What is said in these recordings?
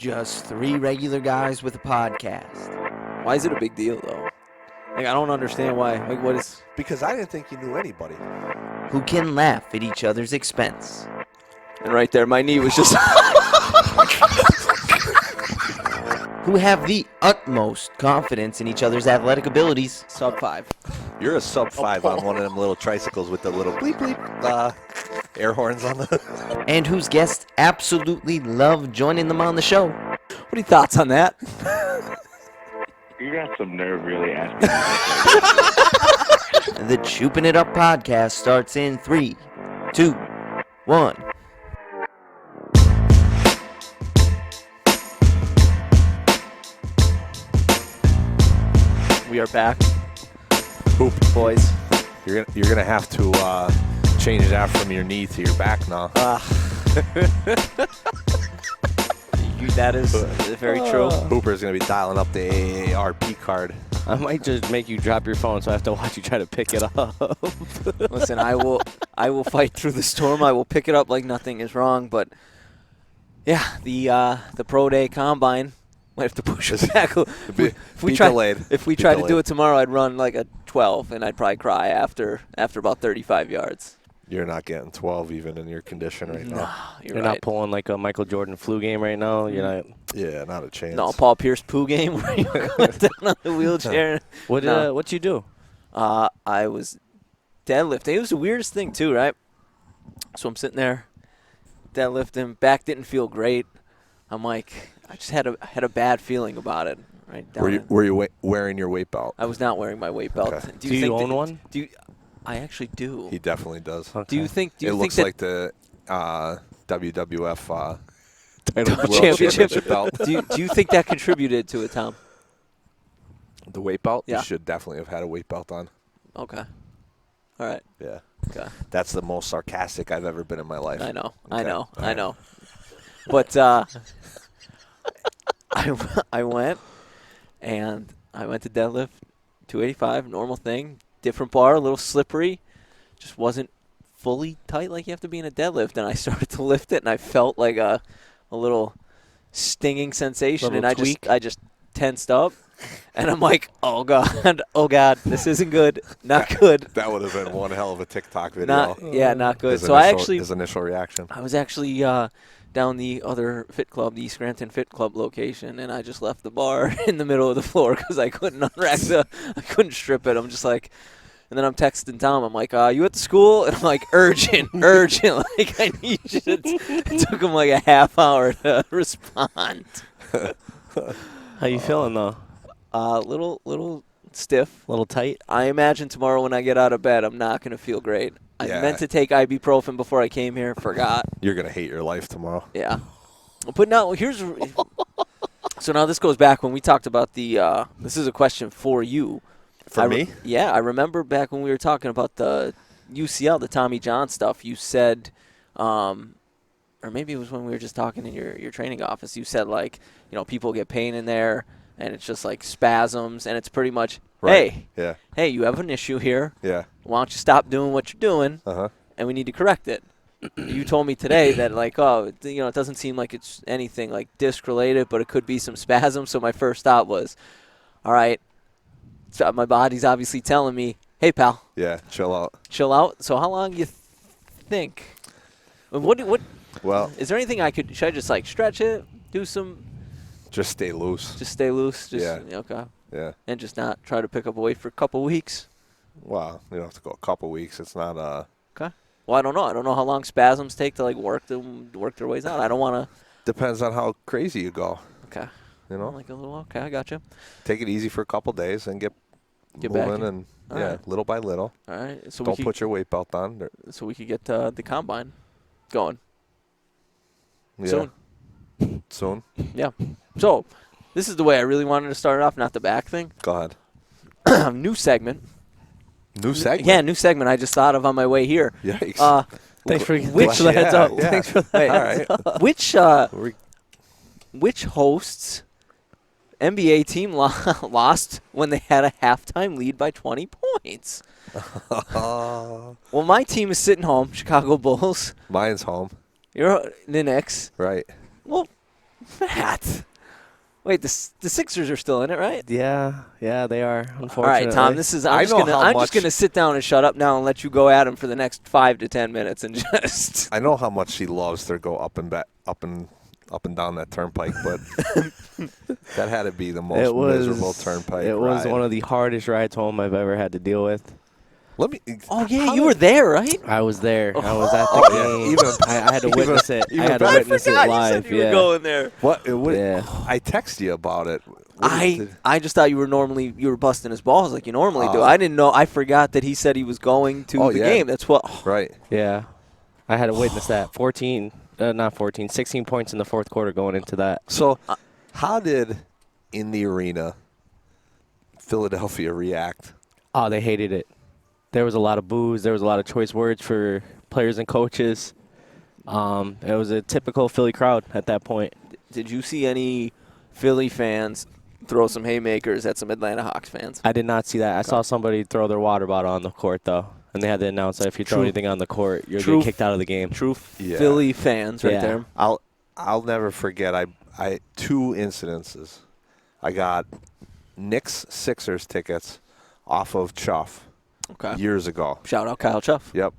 Just three regular guys with a podcast. Why is it a big deal, though? Like, I don't understand why. Like, what is... Because I didn't think you knew anybody. Who can laugh at each other's expense. And right there, my knee was just... Who have the utmost confidence in each other's athletic abilities. Sub 5. You're a sub 5 on one of them little tricycles with the little bleep bleep air horns on the... And whose guests absolutely love joining them on the show. What are your thoughts on that? You got some nerve really asking. The Choopin' It Up podcast starts in 3, 2, 1. We are back. Hoop. Boys. You're gonna have to change that from your knee to your back now. That is very true. Hooper's gonna be dialing up the AARP card. I might just make you drop your phone, so I have to watch you try to pick it up. Listen, I will fight through the storm. I will pick it up like nothing is wrong. But yeah, the pro day combine might have to push it back. If we tried to do it tomorrow, I'd run like a 12, and I'd probably cry after about 35 yards. You're not getting 12 even in your condition right now. No, You're right. not pulling like a Michael Jordan flu game right now. You're not. Yeah, not a chance. No, Paul Pierce poo game where you were going down on the wheelchair. What'd you do? I was deadlifting. It was the weirdest thing too, right? So I'm sitting there deadlifting. Back didn't feel great. I'm like, I just had a bad feeling about it. Right. Were you wearing your weight belt? I was not wearing my weight belt. Okay. Do you own one? I actually do. He definitely does. Okay. Do you think It looks that like the WWF World championship belt. do you think that contributed to it, Tom? The weight belt? Yeah. You should definitely have had a weight belt on. Okay. All right. Yeah. Okay. That's the most sarcastic I've ever been in my life. I know. Okay. I know. But I went to deadlift 285, normal thing, different bar, a little slippery, just wasn't fully tight like you have to be in a deadlift. And I started to lift it, and I felt like a little stinging sensation, and I just tensed up, and I'm like, oh god, this isn't good, not good. That would have been one hell of a TikTok video. Not good. His initial reaction. I was actually down the other fit club, the Scranton Fit Club location, and I just left the bar in the middle of the floor because I couldn't I couldn't strip it. I'm just like, and then I'm texting Tom. I'm like, you at the school? And I'm like, urgent, like I need you. It took him like a half hour to respond. How you feeling though? Little stiff, A little tight. I imagine tomorrow when I get out of bed, I'm not gonna feel great. I meant to take ibuprofen before I came here, forgot. You're going to hate your life tomorrow. Yeah. But now, so now this goes back when we talked about this is a question for you. For me? Yeah, I remember back when we were talking about the UCL, the Tommy John stuff, you said, or maybe it was when we were just talking in your training office, you said, like, people get pain in there, and it's just like spasms, and it's pretty much, Right. hey, you have an issue here. Yeah. Why don't you stop doing what you're doing, and we need to correct it. You told me today that, like, it doesn't seem like it's anything, like, disc-related, but it could be some spasms. So my first thought was, all right, so my body's obviously telling me, hey, pal. Yeah, chill out. Chill out. So how long do you think? What? Well, Is there anything should I just, like, stretch it, do some? just stay loose. Just stay loose? Yeah. Okay. Yeah. And just not try to pick up a weight for a couple weeks? Well, you don't have to go a couple weeks. It's not Okay. Well, I don't know. I don't know how long spasms take to, like, work their ways out. I don't want to. Depends on how crazy you go. Okay. Like a little. Okay, I got you. take it easy for a couple days and get Back moving in. and All right. little by little. All right. So Don't put your weight belt on. So we could get the combine going Yeah. soon. Soon. Yeah. So this is the way I really wanted to start it off, not the back thing. Go ahead. New segment. New segment. Yeah, new segment I just thought of on my way here. Yikes. Thanks for Which the heads up. yeah. Thanks for that. Wait, All right. which hosts NBA team lost when they had a halftime lead by 20 points? Well, my team is sitting home, Chicago Bulls. Mine's home. You're the Knicks. Right. Well, Matt. Wait, the Sixers are still in it, right? Yeah, they are. Unfortunately. All right, Tom. This is. I'm just gonna sit down and shut up now and let you go at him for the next 5 to 10 minutes and just. I know how much she loves to go up and down that turnpike, but that had to be the most miserable turnpike. It was ride. one of the hardest rides home I've ever had to deal with. Oh yeah, you were there, right? I was there. I was at the game. I had to witness it. I had to witness it live. You were going there. What? Yeah. I texted you about it. I just thought you were busting his balls like you normally do. I didn't know. I forgot that he said he was going to the game. That's what. Right. Yeah. I had to witness that. 16 points in the fourth quarter going into that. So, how did in the arena Philadelphia react? Oh, they hated it. There was a lot of boos. There was a lot of choice words for players and coaches. It was a typical Philly crowd at that point. Did you see any Philly fans throw some haymakers at some Atlanta Hawks fans? I did not see that. I saw somebody throw their water bottle on the court, though. And they had to announce that if you throw anything on the court, you're getting kicked out of the game. True Philly fans there. I'll never forget. I 2 incidences. I got Knicks Sixers tickets off of Chuff years ago. Shout out Kyle Chuff. Yep.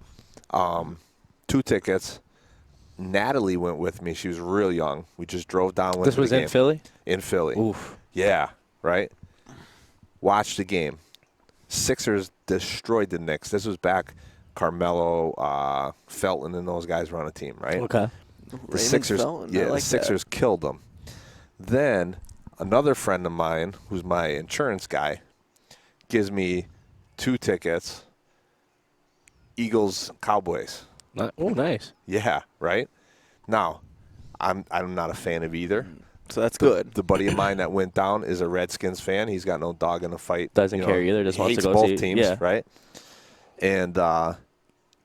2 tickets. Natalie went with me. She was real young. We just drove down with This was in Philly? In Philly. Oof. Yeah, right? Watched the game. Sixers destroyed the Knicks. This was back Carmelo, Felton, and those guys were on a team, right? Okay. The Sixers, the Sixers killed them. Then another friend of mine, who's my insurance guy, gives me 2 tickets. Eagles, Cowboys. Oh, nice. Yeah, right. Now, I'm not a fan of either. So that's good. The buddy of mine that went down is a Redskins fan. He's got no dog in the fight. Doesn't care either. Just wants to go both see teams, right? And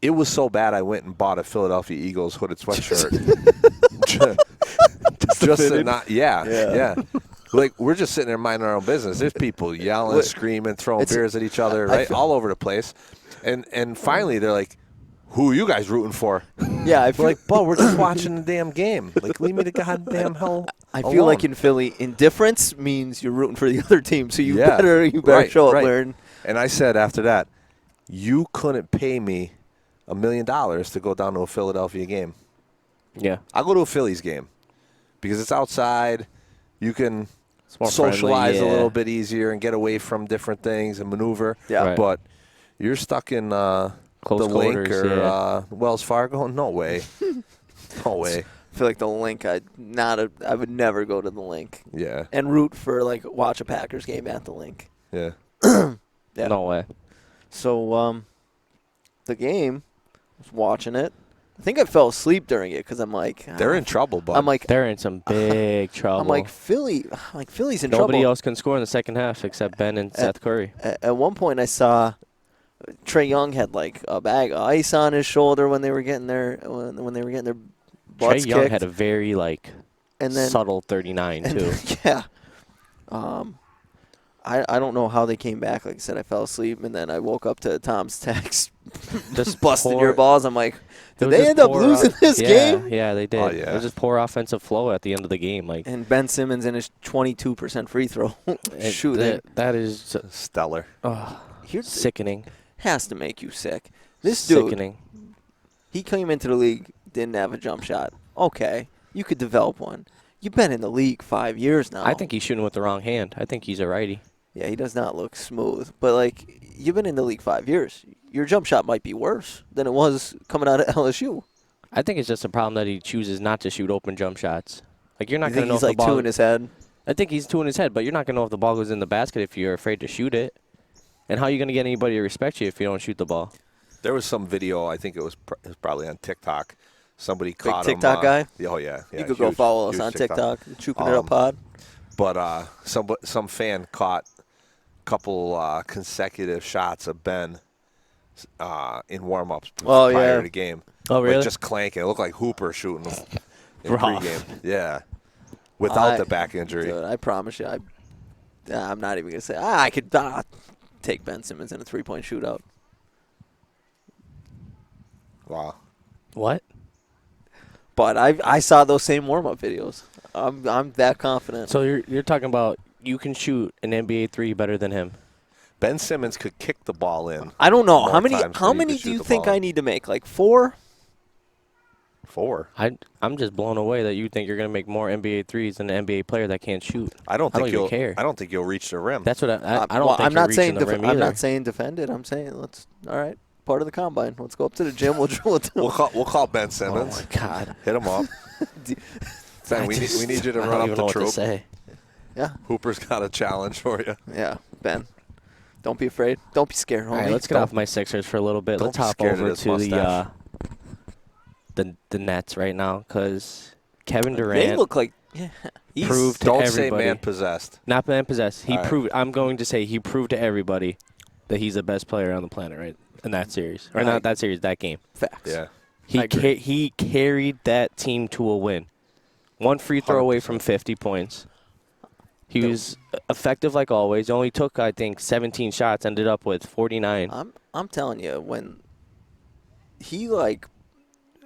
it was so bad I went and bought a Philadelphia Eagles hooded sweatshirt. just to not, yeah. Like, we're just sitting there minding our own business. There's people yelling, screaming, throwing beers at each other, right? All over the place. And finally, they're like, who are you guys rooting for? Yeah, I We're feel like, Bo, we're just watching the damn game. Like, leave me the goddamn hell I feel like in Philly, indifference means you're rooting for the other team. So you better show up wearing. And I said after that, you couldn't pay me $1 million to go down to a Philadelphia game. Yeah. I'll go to a Phillies game because it's outside. You can more socialize friendly, a little bit easier and get away from different things and maneuver. Yeah. Right. But you're stuck in Close the Link quarters, or Wells Fargo. No way. No way. I feel like the Link. I would never go to the Link. Yeah. And root for watch a Packers game at the Link. Yeah. Yeah. No way. So the game, I was watching it. I think I fell asleep during it because I'm like, They're in trouble, bud. I'm like, They're in some big trouble. I'm like Philly's in trouble. Nobody else can score in the second half except Ben and Seth Curry. At one point, I saw Trae Young had a bag of ice on his shoulder when they were getting their when they were getting their butts Trae Young kicked. had a very and then, subtle 39 too. Yeah. I don't know how they came back. Like I said, I fell asleep, and then I woke up to Tom's text, just busting your balls. I'm like, did they end up losing this game? Yeah, they did. Oh, yeah. It was just poor offensive flow at the end of the game. And Ben Simmons in his 22% free throw shooting. That is stellar. Sickening. Has to make you sick. This dude, Sickening. he came into the league, didn't have a jump shot. Okay, you could develop one. You've been in the league 5 years now. I think he's shooting with the wrong hand. I think he's a righty. Yeah, he does not look smooth. But, you've been in the league 5 years. Your jump shot might be worse than it was coming out of LSU. I think it's just a problem that he chooses not to shoot open jump shots. You're not going to know he's if the ball... two in his head? I think he's two in his head, but you're not going to know if the ball goes in the basket if you're afraid to shoot it. And how are you going to get anybody to respect you if you don't shoot the ball? There was some video, I think it was probably on TikTok. Somebody caught him. TikTok guy? Oh, yeah. You could go follow us on TikTok. Chooping It Up Pod. But some fan caught a couple consecutive shots of Ben in warm-ups prior to the game. Oh, really? Just clanking. It looked like Hooper shooting them in pregame. Yeah. Without the back injury. Dude, I promise you, I'm not even going to say, I could take Ben Simmons in a three-point shootout. Wow. What? But I saw those same warm-up videos. I'm that confident. So you're talking about you can shoot an NBA 3 better than him. Ben Simmons could kick the ball in. I don't know. more How many times How than he many could do you shoot the think ball I in. need to make? Like 4? 4. I'm just blown away that you think you're going to make more NBA 3s than an NBA player that can't shoot. I don't think even care. I don't think you'll reach the rim. That's what I don't well, think I'm you're not reaching saying the rim either. I'm not saying defend it. I'm saying all right. Part of the combine. Let's go up to the gym. We'll drill it. We'll call Ben Simmons. Oh, my God. Hit him up. Ben, we need you to run up the what to troop. say. Yeah. Hooper's got a challenge for you. Yeah, Ben. Don't be afraid. Don't be scared, homie. All right, let's get off my Sixers for a little bit. Don't Let's be hop scared of over this to mustache. the Nets right now because Kevin They Durant look like proved to Don't everybody. say man possessed. Not man possessed. He All right. proved. I'm going to say he proved to everybody that he's the best player on the planet, right? In that series, or not that series, that game. facts. Yeah. He carried that team to a win. One free throw away 100%. from 50 points. He was effective like always. He only took, I think, 17 shots. Ended up with 49. I'm telling you, when he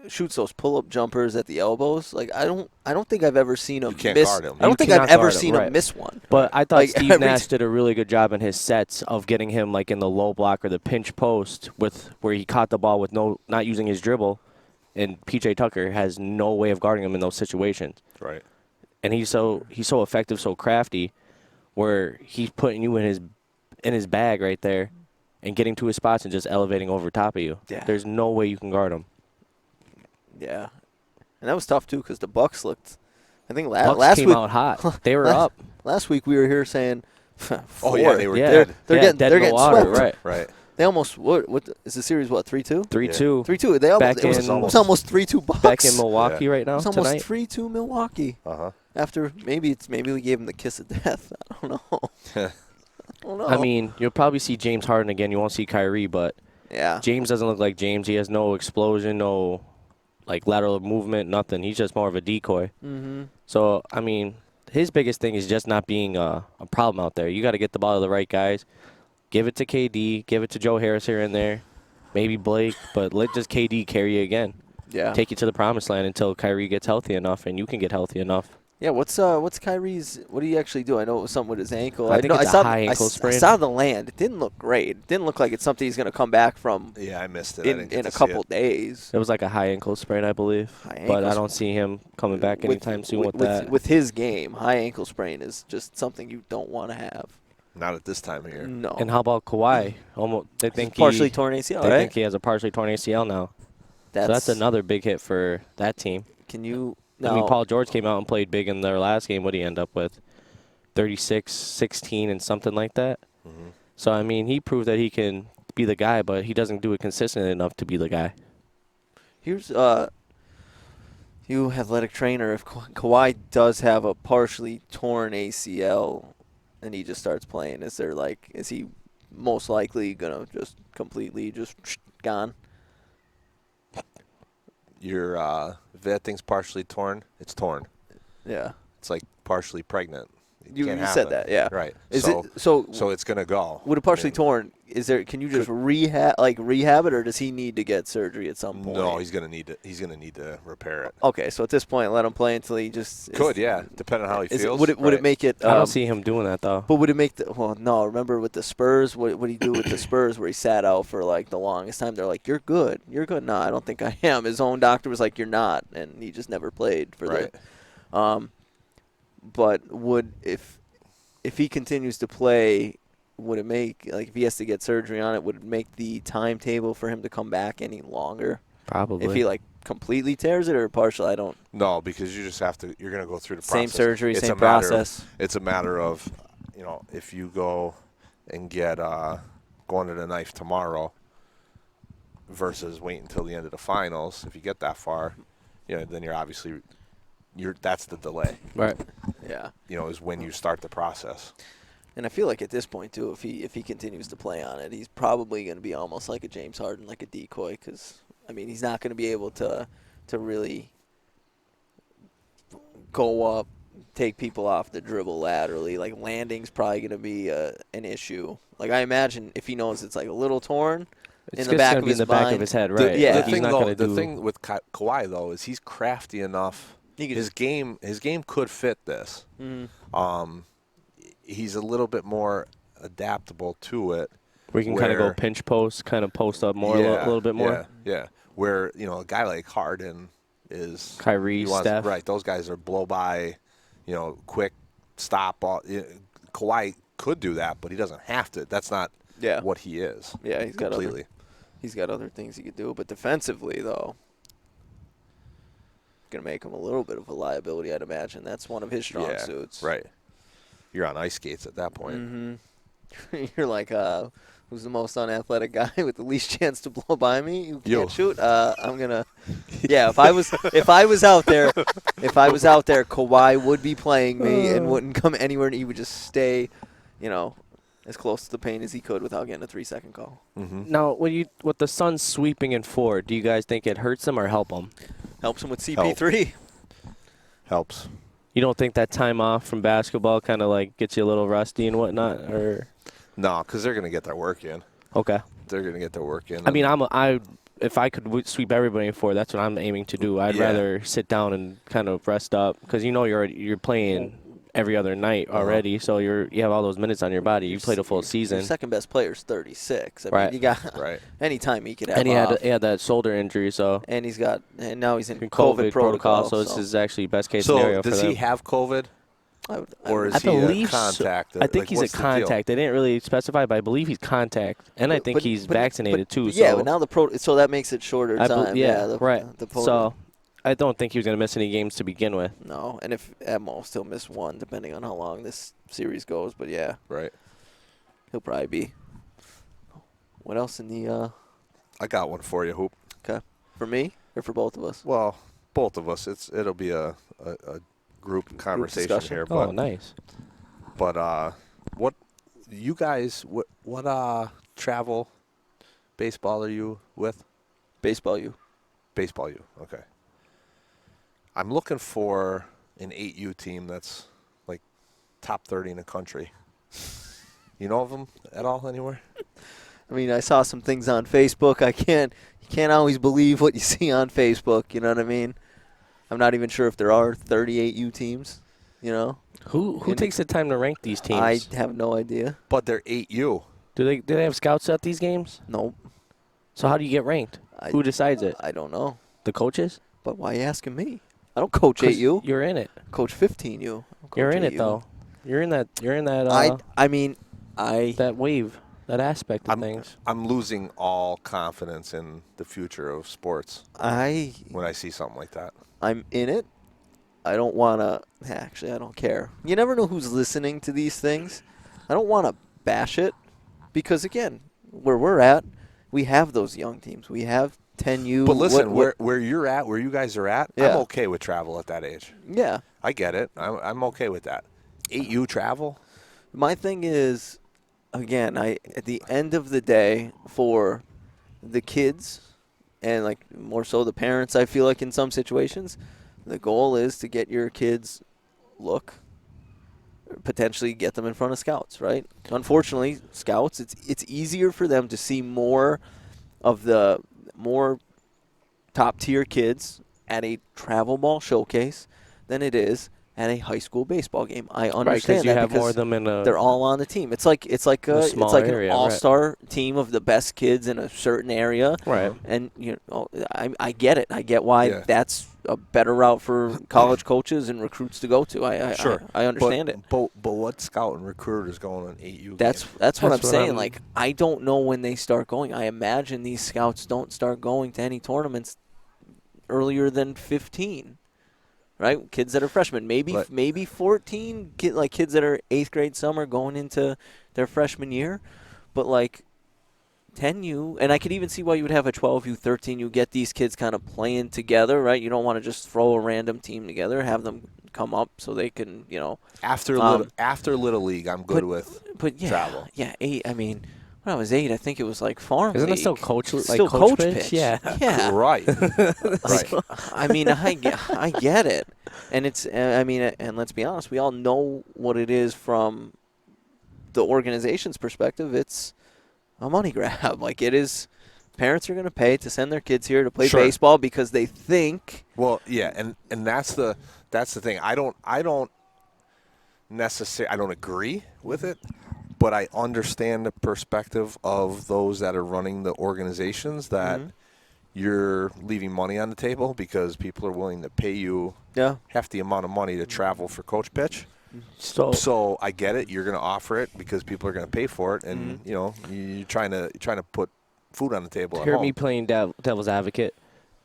shoots those pull-up jumpers at the elbows, I don't think I've ever seen him You can't miss. guard him. I don't You think I've cannot ever guard him, seen him right. miss one. But I thought Like, Steve every Nash did a really good job in his sets of getting him in the low block or the pinch post where he caught the ball with not using his dribble, and PJ Tucker has no way of guarding him in those situations. Right. And he's so effective, so crafty, where he's putting you in his bag right there, and getting to his spots and just elevating over top of you. Yeah. There's no way you can guard him. Yeah, and that was tough too because the Bucks looked. I think Bucks last came week out hot. They were up. Last week we were here saying. Oh yeah, they were Yeah, dead. They're dead getting in the water, swept. right? Right. They almost what is the series? What 3-2? 3-2. 3-2. They almost Back it was in- almost 3-2 Bucks. Back in Milwaukee Yeah. right now It was almost tonight. 3-2 Milwaukee. After maybe we gave him the kiss of death. I don't know. I don't know. I mean, you'll probably see James Harden again. You won't see Kyrie, but yeah. James doesn't look like James. He has no explosion, no lateral movement, nothing. He's just more of a decoy. Mm-hmm. So, I mean, his biggest thing is just not being a problem out there. You got to get the ball to the right guys. Give it to KD. Give it to Joe Harris here and there. Maybe Blake, but let just KD carry you again. Yeah. Take you to the promised land until Kyrie gets healthy enough and you can get healthy enough. Yeah, what's Kyrie's? What did he actually do? I know it was something with his ankle. I think it's a saw, high ankle sprain. I saw the land. It didn't look great. It didn't look like it's something he's going to come back from Yeah, I missed it. I didn't get in to a see couple it. days. It was like a high ankle sprain, I believe. High But ankle I don't see him coming back anytime soon with that. With his game, high ankle sprain is just something you don't want to have. Not at this time of year. No. And how about Kawhi? Almost, they think partially he, torn ACL, They right? think he has a partially torn ACL now. So that's another big hit for that team. Can you? I mean, Paul George came out and played big in their last game. What did he end up with? 36, 16, and something like that. Mm-hmm. So, I mean, he proved that he can be the guy, but he doesn't do it consistently enough to be the guy. Here's you athletic trainer. If Kawhi does have a partially torn ACL and he just starts playing, is he most likely gonna just completely just gone? If that thing's partially torn, it's torn. Yeah. It's like partially pregnant. It You can't said happen. that, yeah. Right. Is so, it so? So it's gonna go. With a partially I mean, torn, can you just rehab it, or does he need to get surgery at some point? No, he's gonna need to repair it. Okay, so at this point, let him play until he just Yeah, depending on how he feels. Would it make it? I don't see him doing that, though. But would it make no? Remember with the Spurs, what did he do with the Spurs where he sat out for the longest time? They're like, "You're good. No, I don't think I am." His own doctor was like, "You're not," and he just never played for Right. But if he continues to play, would it make if he has to get surgery on it? Would it make the timetable for him to come back any longer? Probably. If he completely tears it or partial, I don't. No, because you just have to. You're going to go through the Same process. surgery, It's same a matter process. It's a matter of, if you go and get going to the knife tomorrow versus wait until the end of the finals. If you get that far, then you're obviously that's the delay. Right. Yeah. Is when you start the process. And I feel like at this point too, if he continues to play on it, he's probably going to be almost like a James Harden, like a decoy, because he's not going to be able to really go up, take people off the dribble laterally. Landing's probably going to be an issue. I imagine if he knows it's a little torn, in the back of his mind. In the back of his head, right? Yeah. The thing with Kawhi though is he's crafty enough. His game could fit this. Mm-hmm. He's a little bit more adaptable to it. We can kind of go pinch post, kind of post up more, a little bit more. Yeah. Where a guy like Harden is Kyrie, Steph. Right, those guys are blow by, quick stop. Kawhi could do that, but he doesn't have to. That's not what he is. Yeah, he's completely. He's got other things he could do, but defensively though, gonna make him a little bit of a liability, I'd imagine. That's one of his strong suits. Right. You're on ice skates at that point. Mm-hmm. You're like, who's the most unathletic guy with the least chance to blow by me? You can't shoot. I'm gonna. Yeah, if I was out there, Kawhi would be playing me and wouldn't come anywhere. And he would just stay, as close to the paint as he could without getting a 3-second call. Mm-hmm. Now, with the Suns sweeping in 4, do you guys think it hurts them or help them? Helps him with CP3. Helps. You don't think that time off from basketball kind of like gets you a little rusty and whatnot, or? No, because they're going to get their work in. Okay. They're going to get their work in. I mean, if I could sweep everybody in 4, that's what I'm aiming to do. I'd rather sit down and kind of rest up because you're playing every other night already, so you have all those minutes on your body. You played a full season. Your second best player is 36. I right. mean, you got any time he could have. And he had that shoulder injury, so. And now he's in COVID protocol. So this is actually best case scenario for them. So does he have COVID? Or is he a contact? I think he's a contact. They didn't really specify, but I believe he's contact, and I think he's vaccinated too. Yeah, but now so that makes it shorter time. Right. So I don't think he was going to miss any games to begin with. No, and if at most he'll miss one, depending on how long this series goes. But yeah, right. He'll probably be. What else in the? I got one for you, Hoop. Okay, for me or for both of us? Well, both of us. It'll be a group conversation here. But, nice. But what you guys? What travel baseball are you with? Baseball U. Baseball U. Okay. I'm looking for an 8U team that's like top 30 in the country. You know of them at all anywhere? I mean, I saw some things on Facebook. You can't always believe what you see on Facebook. You know what I mean? I'm not even sure if there are 38U teams. Who takes the time to rank these teams? I have no idea. But they're 8U. Do they have scouts at these games? Nope. So how do you get ranked? Who decides it? I don't know. The coaches? But why are you asking me? I don't coach 8U. You're in it. Coach 15U. You're in it though. You're in that. That wave, that aspect of things. I'm losing all confidence in the future of sports. When I see something like that. I'm in it. I don't want to. Actually, I don't care. You never know who's listening to these things. I don't want to bash it because again, where we're at, we have those young teams. We have 10U. But listen, where you're at, where you guys are at, yeah. I'm okay with travel at that age. Yeah. I get it. I'm okay with that. 8U travel? My thing is, again, at the end of the day, for the kids, and like more so the parents, I feel like in some situations, the goal is to get your kids potentially get them in front of scouts, right? Unfortunately, scouts, it's easier for them to see more of the more top-tier kids at a travel ball showcase than it is at a high school baseball game. I understand that because more of them in they're all on the team. It's like an all-star team of the best kids in a certain area. Right. And I get it. I get why that's a better route for college coaches and recruits to go to. I understand it. But what scout and recruiter is going on 8U? That's what I'm saying. Like, I don't know when they start going. I imagine these scouts don't start going to any tournaments earlier than 15. Right, kids that are freshmen, maybe 14, kids that are 8th grade summer going into their freshman year, but like 10U, and I could even see why you would have a 12U, 13U, get these kids kind of playing together, right? You don't want to just throw a random team together, have them come up so they can, After Little League, I'm good with travel. Yeah, 8. I mean, when I was 8, I think it was like farm Isn't league. it still coach pitch? Yeah. Right. Right. I mean, I get it. And and let's be honest, we all know what it is from the organization's perspective. It's a money grab. Like, it is parents are going to pay to send their kids here to play Sure. baseball because they think. Well, yeah, and that's the thing. I don't necessarily I don't agree with it, but I understand the perspective of those that are running the organizations that you're leaving money on the table because people are willing to pay you hefty amount of money to travel for coach pitch. So I get it. You're going to offer it because people are going to pay for it, and you're trying to put food on the table. Hear at home. me playing devil's advocate.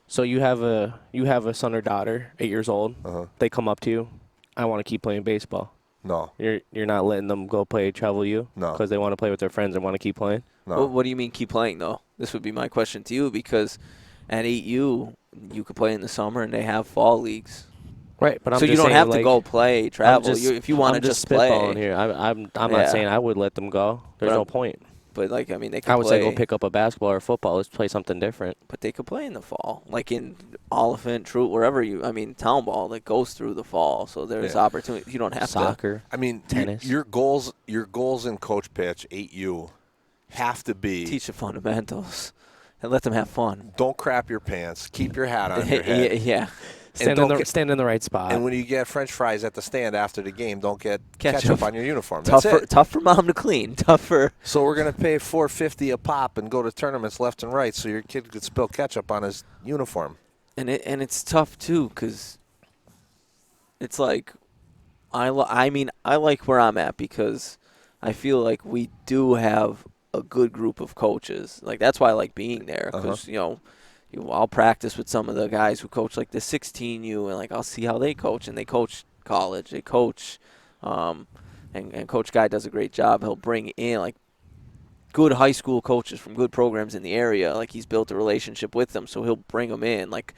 So you have a son or daughter, 8 years old. They come up to you. I want to keep playing baseball. No. You're not letting them go play travel U? No. Because they want to play with their friends and want to keep playing? No. Well, what do you mean keep playing, though? This would be my question to you, because at 8U, you could play in the summer, and they have fall leagues. Right, but I'm so just you don't saying, have to like, go play, travel. just, If you want to just play. spitballing here. I'm not saying I would let them go. There's no point. But, like, I mean, they could play. I would say go pick up a basketball or football. Let's play something different. But they could play in the fall, like in Oliphant, Trout, wherever town ball that goes through the fall. So there's opportunity. You don't have soccer. I mean, tennis. Your goals in coach pitch 8U have to be teach the fundamentals and let them have fun. Don't crap your pants. Keep your hat on your head. Yeah. Stand in the right spot. And when you get French fries at the stand after the game, don't get Ketchup ketchup on your uniform. That's tough for mom to clean. So we're gonna pay $4.50 a pop and go to tournaments left and right, so your kid could spill ketchup on his uniform. And it's tough too, because it's like I like where I'm at because I feel like we do have a good group of coaches. Like that's why I like being there because I'll practice with some of the guys who coach like the 16U, and like I'll see how they coach, and they coach college, they coach, and Coach Guy does a great job. He'll bring in like good high school coaches from good programs in the area. Like he's built a relationship with them, so he'll bring them in. Like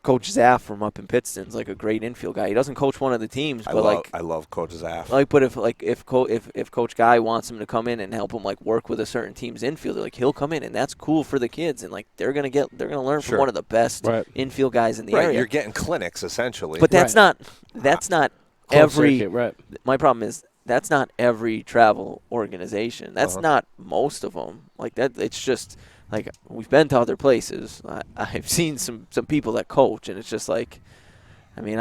Coach Zaff from up in Pittston's like a great infield guy. He doesn't coach one of the teams, but I love Coach Zaff. Like, but if Coach Guy wants him to come in and help him like work with a certain team's infielder, like he'll come in, and that's cool for the kids, and like they're gonna learn from one of the best infield guys in the area. You're getting clinics essentially, but that's not every. Circuit, my problem is that's not every travel organization. That's not most of them. Like that, it's just. Like, we've been to other places. I've seen some people that coach, and it's just like, I mean,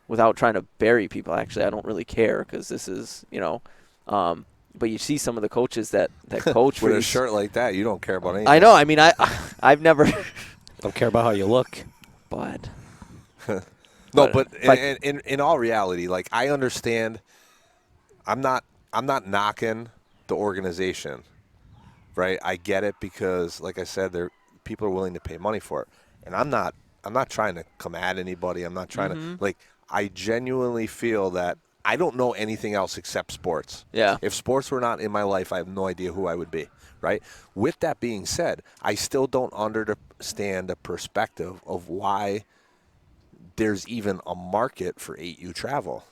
without trying to bury people, actually, I don't really care because this is, but you see some of the coaches that coach with a shirt like that, you don't care about anything. I know. I mean, I've never. Don't care about how you look. But. No, but in all reality, like, I understand. I'm not knocking the organization. Right, I get it because, like I said, people are willing to pay money for it, and I'm not trying to come at anybody. I'm not trying to I genuinely feel that I don't know anything else except sports. Yeah. If sports were not in my life, I have no idea who I would be. Right. With that being said, I still don't understand the perspective of why there's even a market for 8U travel.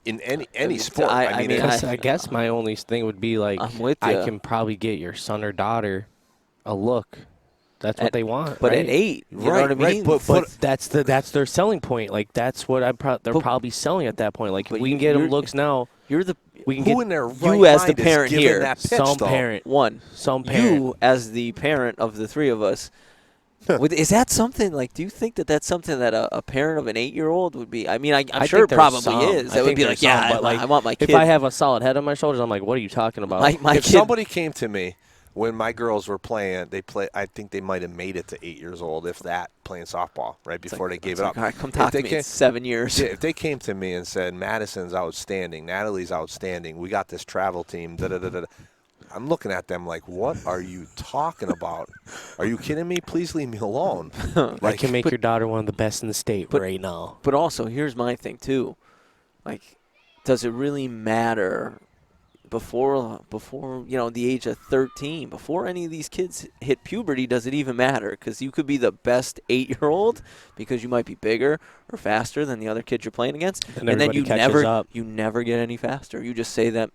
In any sport. I guess my only thing would be like I'm with I ya. can probably get your son or daughter a look. That's what they want. But right? at 8, you know what I mean? But that's their selling point. Like that's what they're probably selling at that point. Like if we can get them looks now. We can who get in their right you as mind the parent is here. That pitch, some though? parent. Some parent. You as the parent of the three of us. Is that something, like, do you think that's something that a parent of an 8-year-old would be? I mean, I'm sure it probably is. That would be like, but I want my kid. If I have a solid head on my shoulders, I'm like, what are you talking about? If somebody came to me when my girls were playing, I think they might have made it to 8 years old, if that, playing softball, right before they gave it up. All right, come talk to me. It's 7 years. Yeah, if they came to me and said, Madison's outstanding, Natalie's outstanding, we got this travel team, da-da-da-da-da. I'm looking at them like, what are you talking about? Are you kidding me? Please leave me alone. I can make your daughter one of the best in the state right now. But also, here's my thing, too. Like, does it really matter before the age of 13, before any of these kids hit puberty, does it even matter? Because you could be the best 8-year-old because you might be bigger or faster than the other kids you're playing against, and then you never get any faster. You just stay that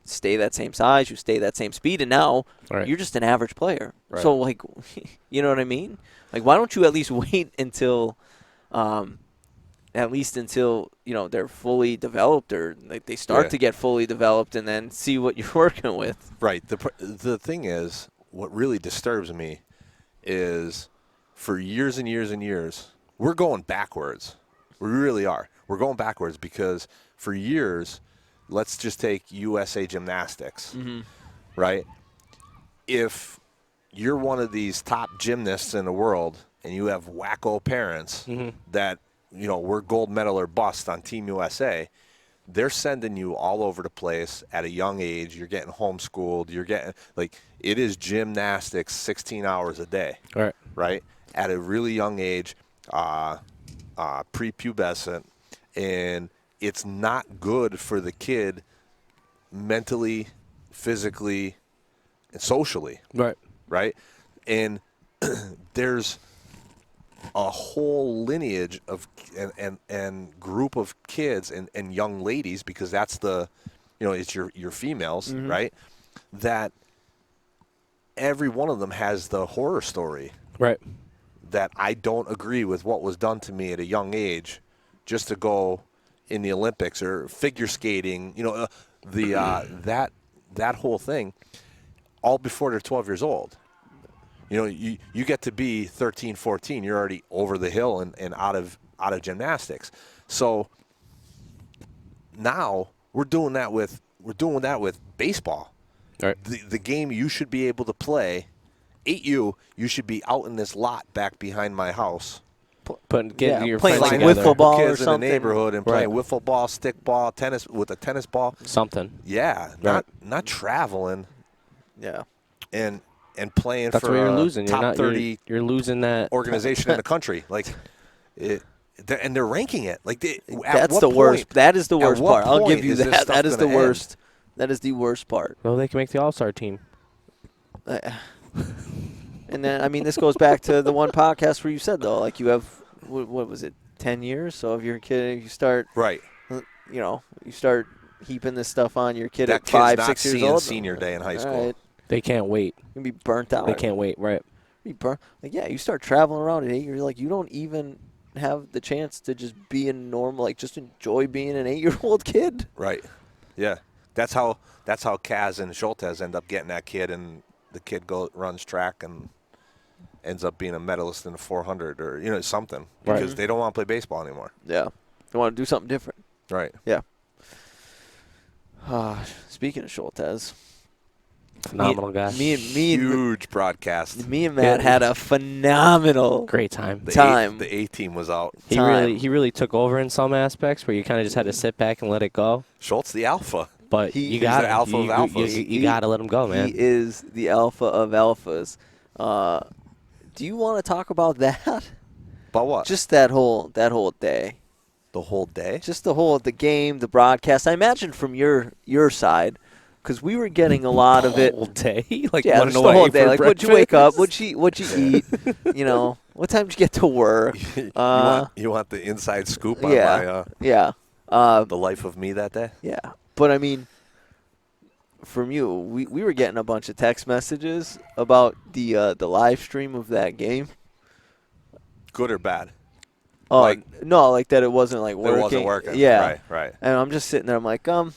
same size, you stay that same speed, and now you're just an average player. Right. So, like, you know what I mean? Like, why don't you at least wait until they're fully developed, or like they start to get fully developed, and then see what you're working with. Right. The thing is, really disturbs me is for years and years and years, we're going backwards. We really are. We're going backwards because for years, let's just take USA Gymnastics, right? If you're one of these top gymnasts in the world and you have wacko parents that, we're gold medal or bust on Team USA, they're sending you all over the place at a young age. You're getting homeschooled. You're getting, it is gymnastics 16 hours a day, right? At a really young age, prepubescent, and it's not good for the kid mentally, physically, and socially. Right? And there's a whole lineage of and group of kids and young ladies, because that's it's your females, right? That every one of them has the horror story. Right. That I don't agree with what was done to me at a young age just to go in the Olympics or figure skating, that whole thing, all before they're 12 years old. You get to be 13, 14, you're already over the hill and out of gymnastics. So now we're doing that with baseball. Right. The game you should be able to play, 8U, you should be out in this lot back behind my house. Getting your playing friends like together. wiffle ball kids or in something. the neighborhood and playing wiffle ball, stick ball, tennis with a tennis ball. Something. Yeah, not traveling. Yeah. And playing That's for where you're losing. top 30 You're losing that organization in the country. And they're ranking it. That's the worst. That is the worst part. I'll give you that. That is the worst. End? That is the worst part. Well, they can make the All-Star team. And then, this goes back to the one podcast where you said, though, you have, what was it, 10 years? So if you're a kid, you start, you start heaping this stuff on your kid at 5, 6 years old. Senior day in high school. Right. They can't wait. You're going to be burnt out. They can't wait, right. Be burnt. You start traveling around at 8 years, you don't even have the chance to just be a normal, just enjoy being an 8-year-old kid. Right. Yeah. That's how Kaz and Schultes end up getting that kid, and the kid runs track and ends up being a medalist in the 400 or something, because they don't want to play baseball anymore. Yeah, they want to do something different. Right. Yeah. Speaking of Schultes, phenomenal guy. Huge broadcast. Me and Matt had a phenomenal great time. The A team was out. He really took over in some aspects where you kind of just had to sit back and let it go. Schultz, the alpha. But he's the alpha of alphas. You got to let him go, man. He is the alpha of alphas. Do you want to talk about that? About what? Just that whole day. The whole day? Just the game, the broadcast. I imagine from your side, because we were getting a lot of it. The whole day? Yeah, just the whole day. What'd you wake up? What'd you eat? What time did you get to work? You want the inside scoop on my the life of me that day? Yeah. But, from you, we were getting a bunch of text messages about the live stream of that game. Good or bad? Oh, no, that it wasn't working. It wasn't working. Yeah. Right. And I'm just sitting there. I'm like, I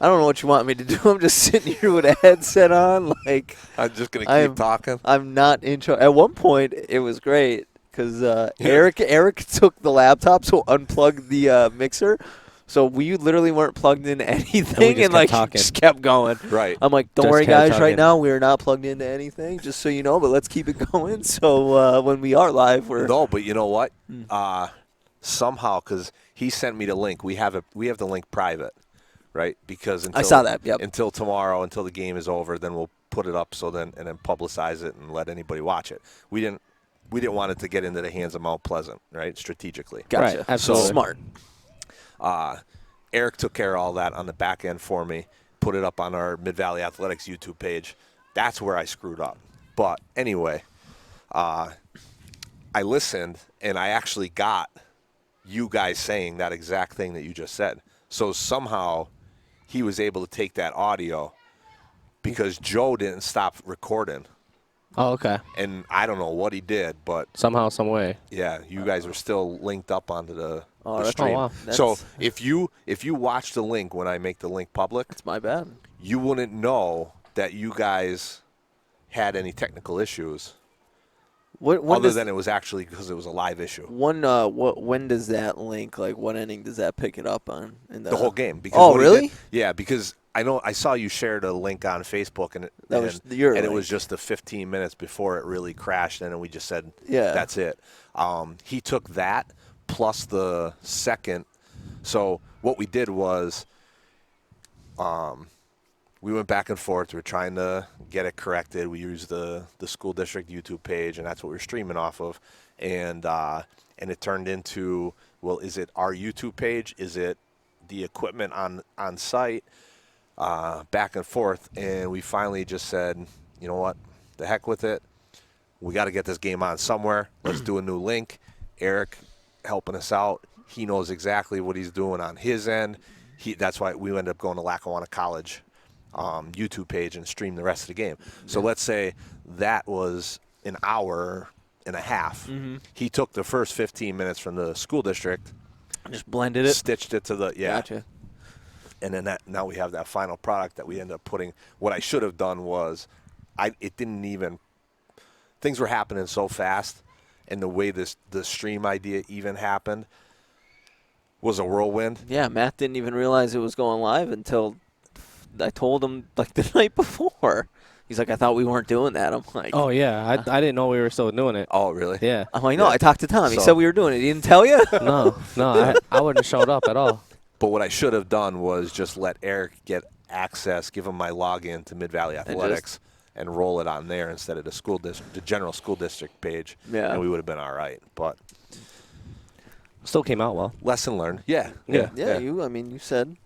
don't know what you want me to do. I'm just sitting here with a headset on. I'm just going to keep talking. I'm not at one point, it was great because Eric took the laptop, so unplugged the mixer. So we literally weren't plugged into anything, and just kept going. Right. I'm like, don't worry, guys. Right now, we are not plugged into anything, just so you know. But let's keep it going. So when we are live, we're but you know what? Somehow, because he sent me the link, we have the link private, right? Because I saw that. Yep. Until tomorrow, until the game is over, then we'll put it up. And then publicize it and let anybody watch it. We didn't want it to get into the hands of Mount Pleasant, right? Strategically. Gotcha. Right. Absolutely. So smart. Eric took care of all that on the back end for me, put it up on our Mid-Valley Athletics YouTube page. That's where I screwed up. But anyway, I listened, and I actually got you guys saying that exact thing that you just said. So somehow he was able to take that audio because Joe didn't stop recording. Oh, okay. And I don't know what he did, but somehow, some way. Yeah, you guys were still linked up onto the that's stream. Oh, wow. So if you watch the link when I make the link public, it's my bad. You wouldn't know that you guys had any technical issues. When other than it was actually because it was a live issue. When does that link? Like, what inning does that pick it up on? The whole game. Because really? Yeah, because I saw you shared a link on Facebook, and it was just the 15 minutes before it really crashed, and then we just said, that's it. He took that plus the second. So what we did was we went back and forth. We were trying to get it corrected. We used the school district YouTube page, and that's what we were streaming off of. And it turned into, well, is it our YouTube page? Is it the equipment on site? Back and forth. And we finally just said, you know what? The heck with it. We got to get this game on somewhere. Let's do a new link. Eric helping us out. He knows exactly what he's doing on his end. That's why we ended up going to Lackawanna College YouTube page and stream the rest of the game. So let's say that was an hour and a half. Mm-hmm. He took the first 15 minutes from the school district, just blended it, stitched it to the Gotcha. And then now we have that final product that we end up putting. What I should have done was, things were happening so fast, and the way the stream idea even happened was a whirlwind. Yeah, Matt didn't even realize it was going live until I told him like the night before. He's like, I thought we weren't doing that. I'm like, oh, yeah. I didn't know we were still doing it. Oh, really? Yeah. I'm like, no, I talked to Tom. He said we were doing it. He didn't tell you? No, I wouldn't have showed up at all. But what I should have done was just let Eric get access, give him my login to Mid-Valley Athletics, and roll it on there instead of the general school district page. Yeah. And we would have been all right. But still came out well. Lesson learned. Yeah. You said.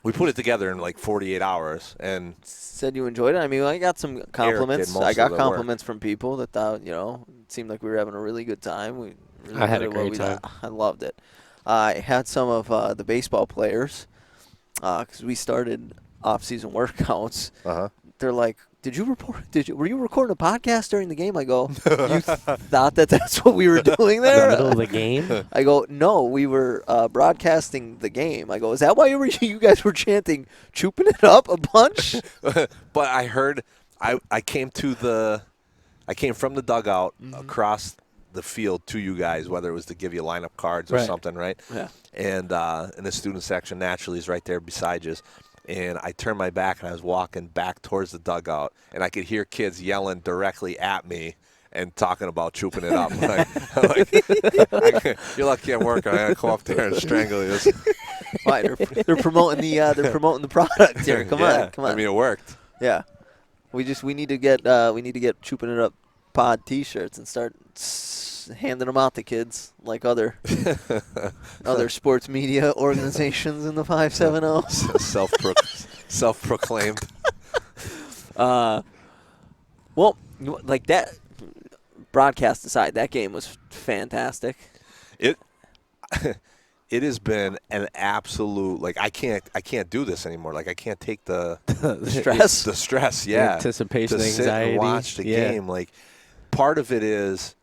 We put it together in like 48 hours and said you enjoyed it. I mean, I got some compliments. I got compliments from people that thought, it seemed like we were having a really good time. I had a great time. I loved it. I had some of the baseball players, because we started off-season workouts. They're like, were you recording a podcast during the game? I go, you thought that's what we were doing there? In the middle of the game? I go, no, we were broadcasting the game. I go, is that why you guys were chanting, chooping it up a bunch? But I heard, I came from the dugout across the field to you guys, whether it was to give you lineup cards or something, right? Yeah. And the student section naturally is right there beside you. And I turned my back, and I was walking back towards the dugout, and I could hear kids yelling directly at me and talking about chooping it up. You're lucky I'm working. I got to come up there and strangle you. Fine, they're promoting the product here. Come on. I mean, it worked. Yeah, we need to get chooping it up pod T-shirts and start handing them out to kids like other sports media organizations in the 570. Self-proclaimed. Well, like that. Broadcast aside, that game was fantastic. It has been an absolute, like, I can't do this anymore. Like, I can't take the stress. The stress, The anticipation, to sit anxiety. and watch the game. Like, part of it is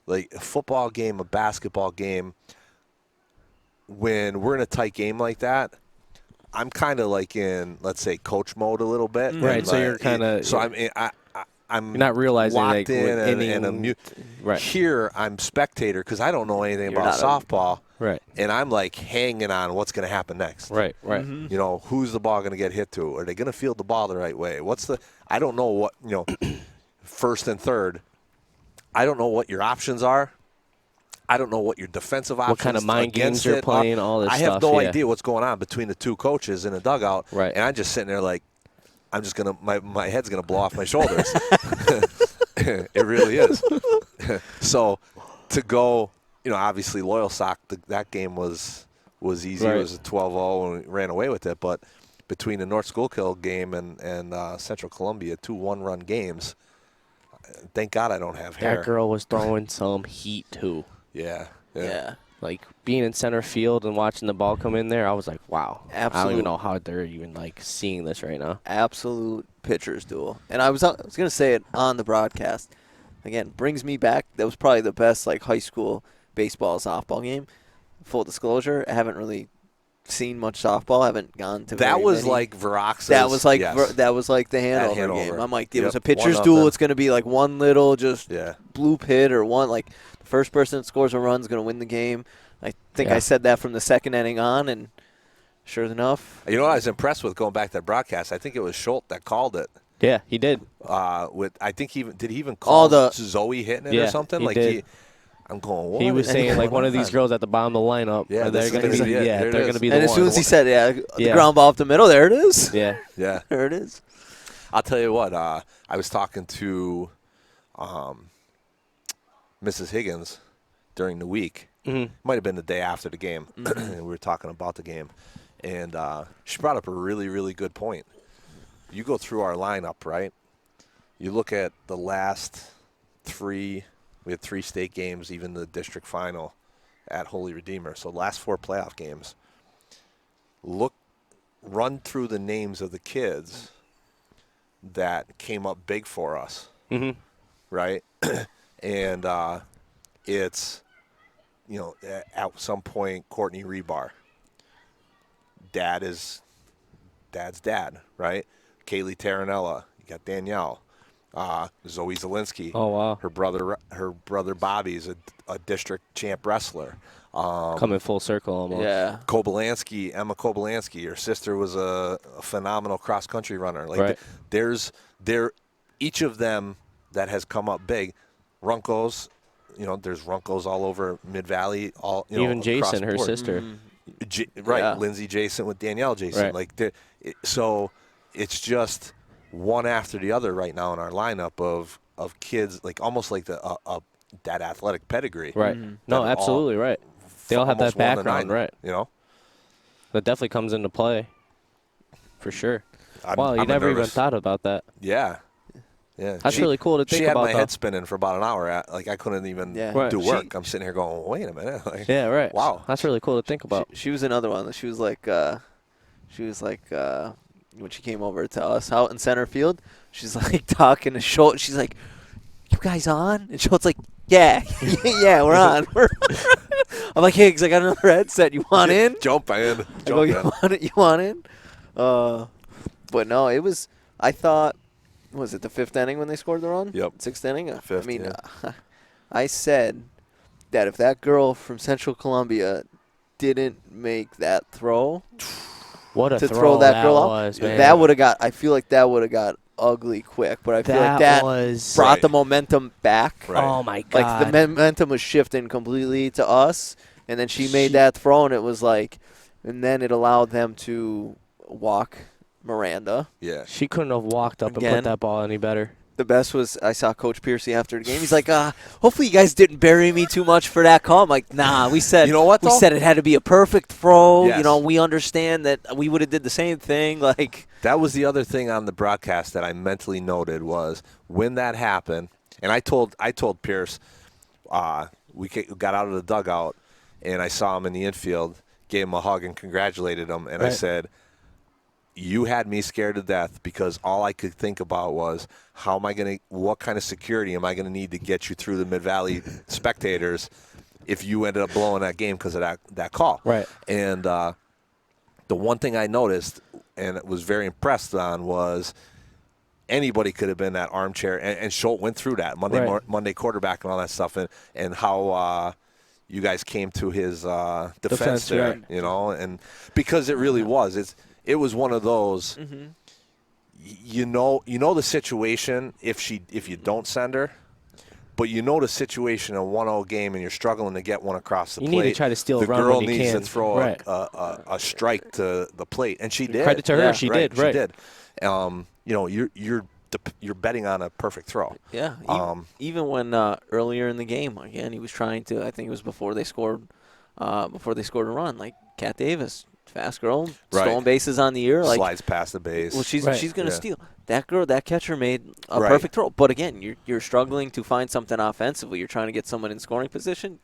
like a football game, a basketball game. When we're in a tight game like that, I'm kind of like in, let's say, coach mode a little bit. Right. So you're kind of. So I'm you're not realizing locked like in and I'm mute. Right. Here I'm spectator because I don't know anything about softball. Right. And I'm like hanging on what's going to happen next. Right. Mm-hmm. Who's the ball going to get hit to? Are they going to field the ball the right way? I don't know what, first and third. I don't know what your options are. I don't know what your defensive options are. What kind of mind games you're playing, all this stuff. I have no idea what's going on between the two coaches in a dugout. Right. And I'm just sitting there like, I'm just going to, my head's going to blow off my shoulders. It really is. So to go, obviously Loyal Sock, that game was easy. Right. It was a 12-0 and we ran away with it. But between the North Schuylkill game and Central Columbia, 2 one-run games, thank God I don't have hair. That girl was throwing some heat, too. Yeah. Like, being in center field and watching the ball come in there, I was like, wow. Absolute. I don't even know how they're even, like, seeing this right now. Absolute pitcher's duel. And I was going to say it on the broadcast. Again, brings me back. That was probably the best, like, high school baseball softball game. Full disclosure, I haven't really seen much softball. I haven't gone to. That was many. like Verox's. That was like yes. that was like the At Hanover game. Hanover. I'm like, it Yep. was a pitcher's 1-0. duel. It's going to be like one little just Yeah. bloop hit or one like the first person that scores a run is going to win the game. I think I said that from the second inning on, and sure enough. You know what I was impressed with going back to that broadcast? I think it was Schultz that called it. Yeah, he did. I think did he even call Zoe hitting it or something? He like did. I'm going. What he was saying going like one of on? these girls at the bottom of the lineup. Yeah, they're going to be. They're going to be the and one. as soon as he said, the ground ball up the middle, there it is. Yeah. Yeah. There it is. I'll tell you what. I was talking to Mrs. Higgins during the week. Mm-hmm. Might have been the day after the game. And we were talking about the game, and she brought up a really, really good point. You go through our lineup, right? You look at the last 3. We had 3 state games, even the district final at Holy Redeemer. So last 4 playoff games. Run through the names of the kids that came up big for us, right? And it's, at some point, Courtney Rebar. Dad's dad, right? Kaylee Taranella. You got Danielle. Zoe Zielinski. Oh, wow. Her brother Bobby's a district champ wrestler. Coming full circle almost. Yeah. Emma Kobolansky. Her sister was a phenomenal cross country runner. Like Right. there's each of them that has come up big. Runkos, there's Runkos all over Mid Valley. Even across Jason, the her board. sister. Right, Yeah. Lindsay Jason with Danielle Jason. Right. So it's just one after the other right now in our lineup of kids, like almost like that athletic pedigree. Right. No, That absolutely right. They all have that almost won the background, nine, right? That definitely comes into play, for sure. I'm You never even nervous. thought about that. Yeah. That's really cool to think She had about. my head spinning for about an hour. Like I couldn't even Yeah. do Right. work. I'm sitting here going, wait a minute. Like, Yeah, right. Wow. That's really cool to think about. She was another one. She was like when she came over to us out in center field, she's like talking to Schultz. She's like, "You guys on?" And Schultz like, "Yeah, yeah, we're on." I'm like, "Higgs, I got another headset. You want in?" Jump in. I go, "You want it? You want in?" But no, it was. I thought, was it the 5th inning when they scored the run? Yep. 6th inning. Fifth, I mean, yeah. I said that if that girl from Central Columbia didn't make that throw. What a To throw throw that girl was, out, man. that would have got. I feel like that would have got ugly quick. But I feel like that was brought Right. the momentum back. Right. Oh my god! Like the momentum was shifting completely to us, and then she made that throw, and it was like, and then it allowed them to walk Miranda. Yeah. She couldn't have walked up and Again. put that ball any better. The best was I saw Coach Piercy after the game. He's like, hopefully you guys didn't bury me too much for that call. I'm like, nah, we said You know what, we though? said it had to be a perfect throw. Yes. We understand that we would have did the same thing. Like That was the other thing on the broadcast that I mentally noted was when that happened, and I told Pierce, we got out of the dugout, and I saw him in the infield, gave him a hug and congratulated him, and I Right. said, you had me scared to death because all I could think about was what kind of security am I going to need to get you through the Mid-Valley spectators if you ended up blowing that game because of that call. Right. And the one thing I noticed and was very impressed on was anybody could have been that armchair, and Schultz went through that Monday quarterback and all that stuff, and how you guys came to his defense there, right. and because it really was, it was one of those, you know the situation if you don't send her, but the situation in a 1-0 game and you're struggling to get one across the plate. You need to try to steal a the run girl when you needs can. to throw Right. a strike to the plate, and she did. Credit to her, Yeah. she Right, did. Right. She did. You're betting on a perfect throw. Yeah. Even when earlier in the game, again, he was trying to. I think it was before they scored a run. Like Kat Davis, fast girl, Right. stolen bases on the year. Like, Slides past the base. well, she's Right. going to Yeah. steal. That girl, that catcher made a Right. perfect throw. But again, you're struggling to find something offensively. You're trying to get someone in scoring position.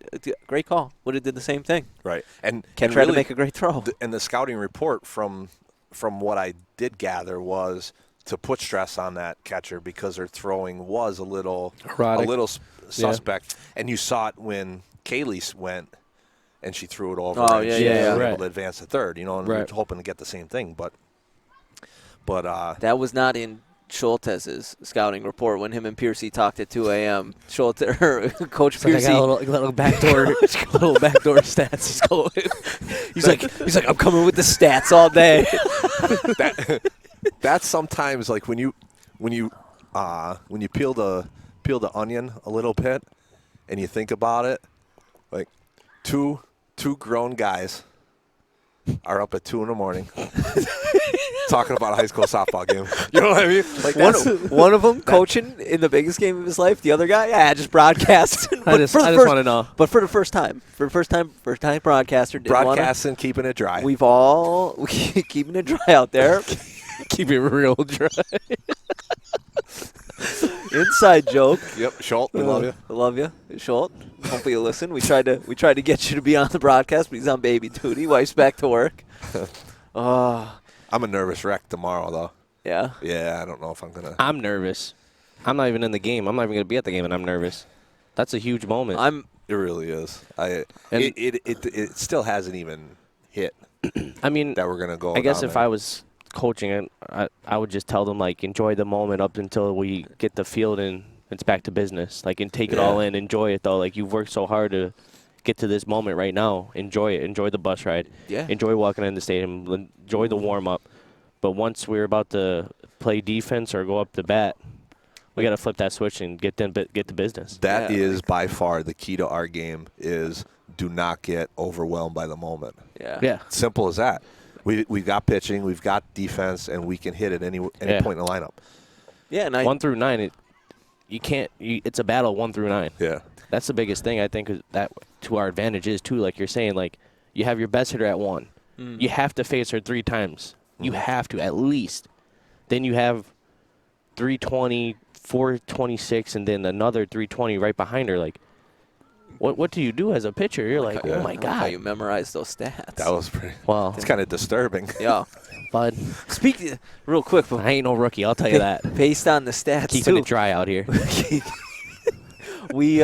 Great call. Would have did the same thing. Right. And Can't and try to really, make a great throw. And the scouting report from what I did gather was to put stress on that catcher because her throwing was a little Erratic. suspect. And you saw it when Kaylee went, and she threw it over. Oh, and yeah, she yeah, was yeah. able to advance to third, and we're hoping to get the same thing. But that was not in Schultes' scouting report when him and Piercy talked at 2 a.m. Coach It's like I Piercy. got a little backdoor, little backdoor stats. He's going. He's like, I'm coming with the stats all day. that's sometimes like when you peel the onion a little bit, and you think about it, like two grown guys are up at 2 a.m. talking about a high school softball game. You know what I mean? Like one of them coaching in the biggest game of his life. The other guy, just broadcasting. I just want to know. But for the first time broadcaster. Broadcasting, keeping it dry. We've all keeping it dry out there. Keep it real dry. Inside joke. Yep, Schultz, we love you. I love you, Schultz. Hopefully you listen. We tried to get you to be on the broadcast, but he's on baby duty. Wife's back to work. I'm a nervous wreck tomorrow, though. Yeah? Yeah, I don't know if I'm going to. I'm nervous. I'm not even in the game. I'm not even going to be at the game, and I'm nervous. That's a huge moment. It really is. It still hasn't even hit. I mean, that we're going to go. I guess down if there. I was coaching it, I would just tell them, like, enjoy the moment up until we get the field and it's back to business. Like, and take it all in. Enjoy it, though. Like, you've worked so hard to get to this moment right now. Enjoy it. Enjoy the bus ride. Yeah. Enjoy walking in the stadium. Enjoy the warm-up. But once we're about to play defense or go up to bat, we got to flip that switch and get to business. That is by far the key to our game is do not get overwhelmed by the moment. Yeah. Simple as that. We've got pitching, we've got defense, and we can hit at any point in the lineup. Yeah, and 1 through 9, it's a battle 1 through 9. Yeah. That's the biggest thing I think is that to our advantage is too, like you're saying, like you have your best hitter at 1. You have to face her 3 times. You have to at least. Then you have 320, 426, and then another 320 right behind her. Like, what do you do as a pitcher? You're like, oh my How god. you memorize those stats. That was pretty. Well, It's kind of disturbing. Yeah. bud, Real quick, but I ain't no rookie. I'll tell you that. based on the stats, Keeping too. it dry out here. We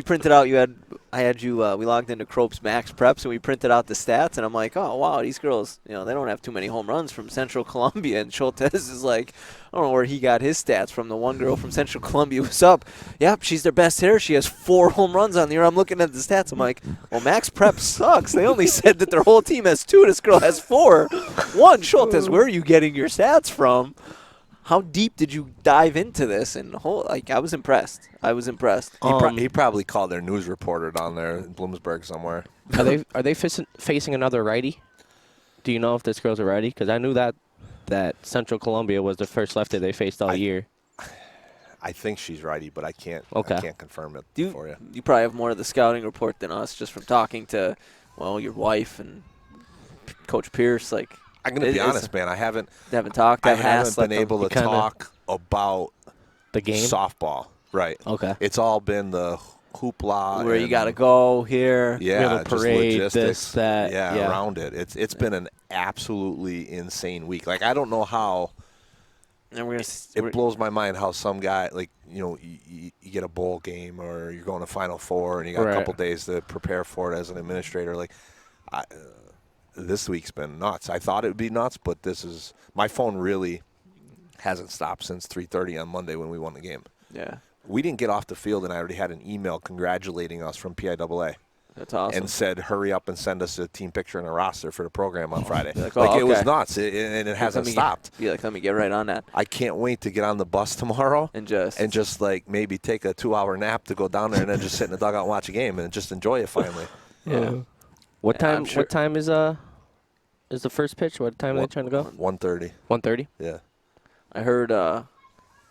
printed out. We logged into Crope's Max Preps and we printed out the stats. And I'm like, oh wow, these girls, they don't have too many home runs from Central Columbia. And Schultz is like, I don't know where he got his stats from. The one girl from Central Columbia was up. Yep, she's their best hitter. She has 4 home runs on the year. I'm looking at the stats. I'm like, well, Max Prep sucks. They only said that their whole team has 2. This girl has 4. Schultz, where are you getting your stats from? How deep did you dive into this? And I was impressed. He probably called their news reporter down there in Bloomsburg somewhere. Are they facing another righty? Do you know if this girl's a righty? Because I knew that Central Columbia was the first lefty they faced all year. I think she's righty, but I can't. Okay. I can't confirm it for you. You probably have more of the scouting report than us, just from talking to, your wife and Coach Pierce. Like, I'm going to be honest, man. I haven't talked. I haven't been able to talk about the game, softball. Right. Okay. It's all been the hoopla. Where you got to go here. Yeah. We have a parade, just logistics. this, that. Yeah, around it. It's been an absolutely insane week. Like, I don't know how. And It blows my mind how some guy, like, you get a bowl game or you're going to Final Four and you got a couple days to prepare for it as an administrator. Like, this week's been nuts. I thought it would be nuts, but my phone really hasn't stopped since 3:30 on Monday when we won the game. Yeah. We didn't get off the field, and I already had an email congratulating us from PIAA. That's awesome. And said, hurry up and send us a team picture and a roster for the program on Friday. It was nuts, and it hasn't stopped. Let me get right on that. I can't wait to get on the bus tomorrow and just like maybe take a 2-hour nap to go down there and then just sit in the dugout and watch a game and just enjoy it finally. Yeah. What time? What time is the first pitch? What time are they trying to go? 1:30. 1:30. Yeah. I heard. What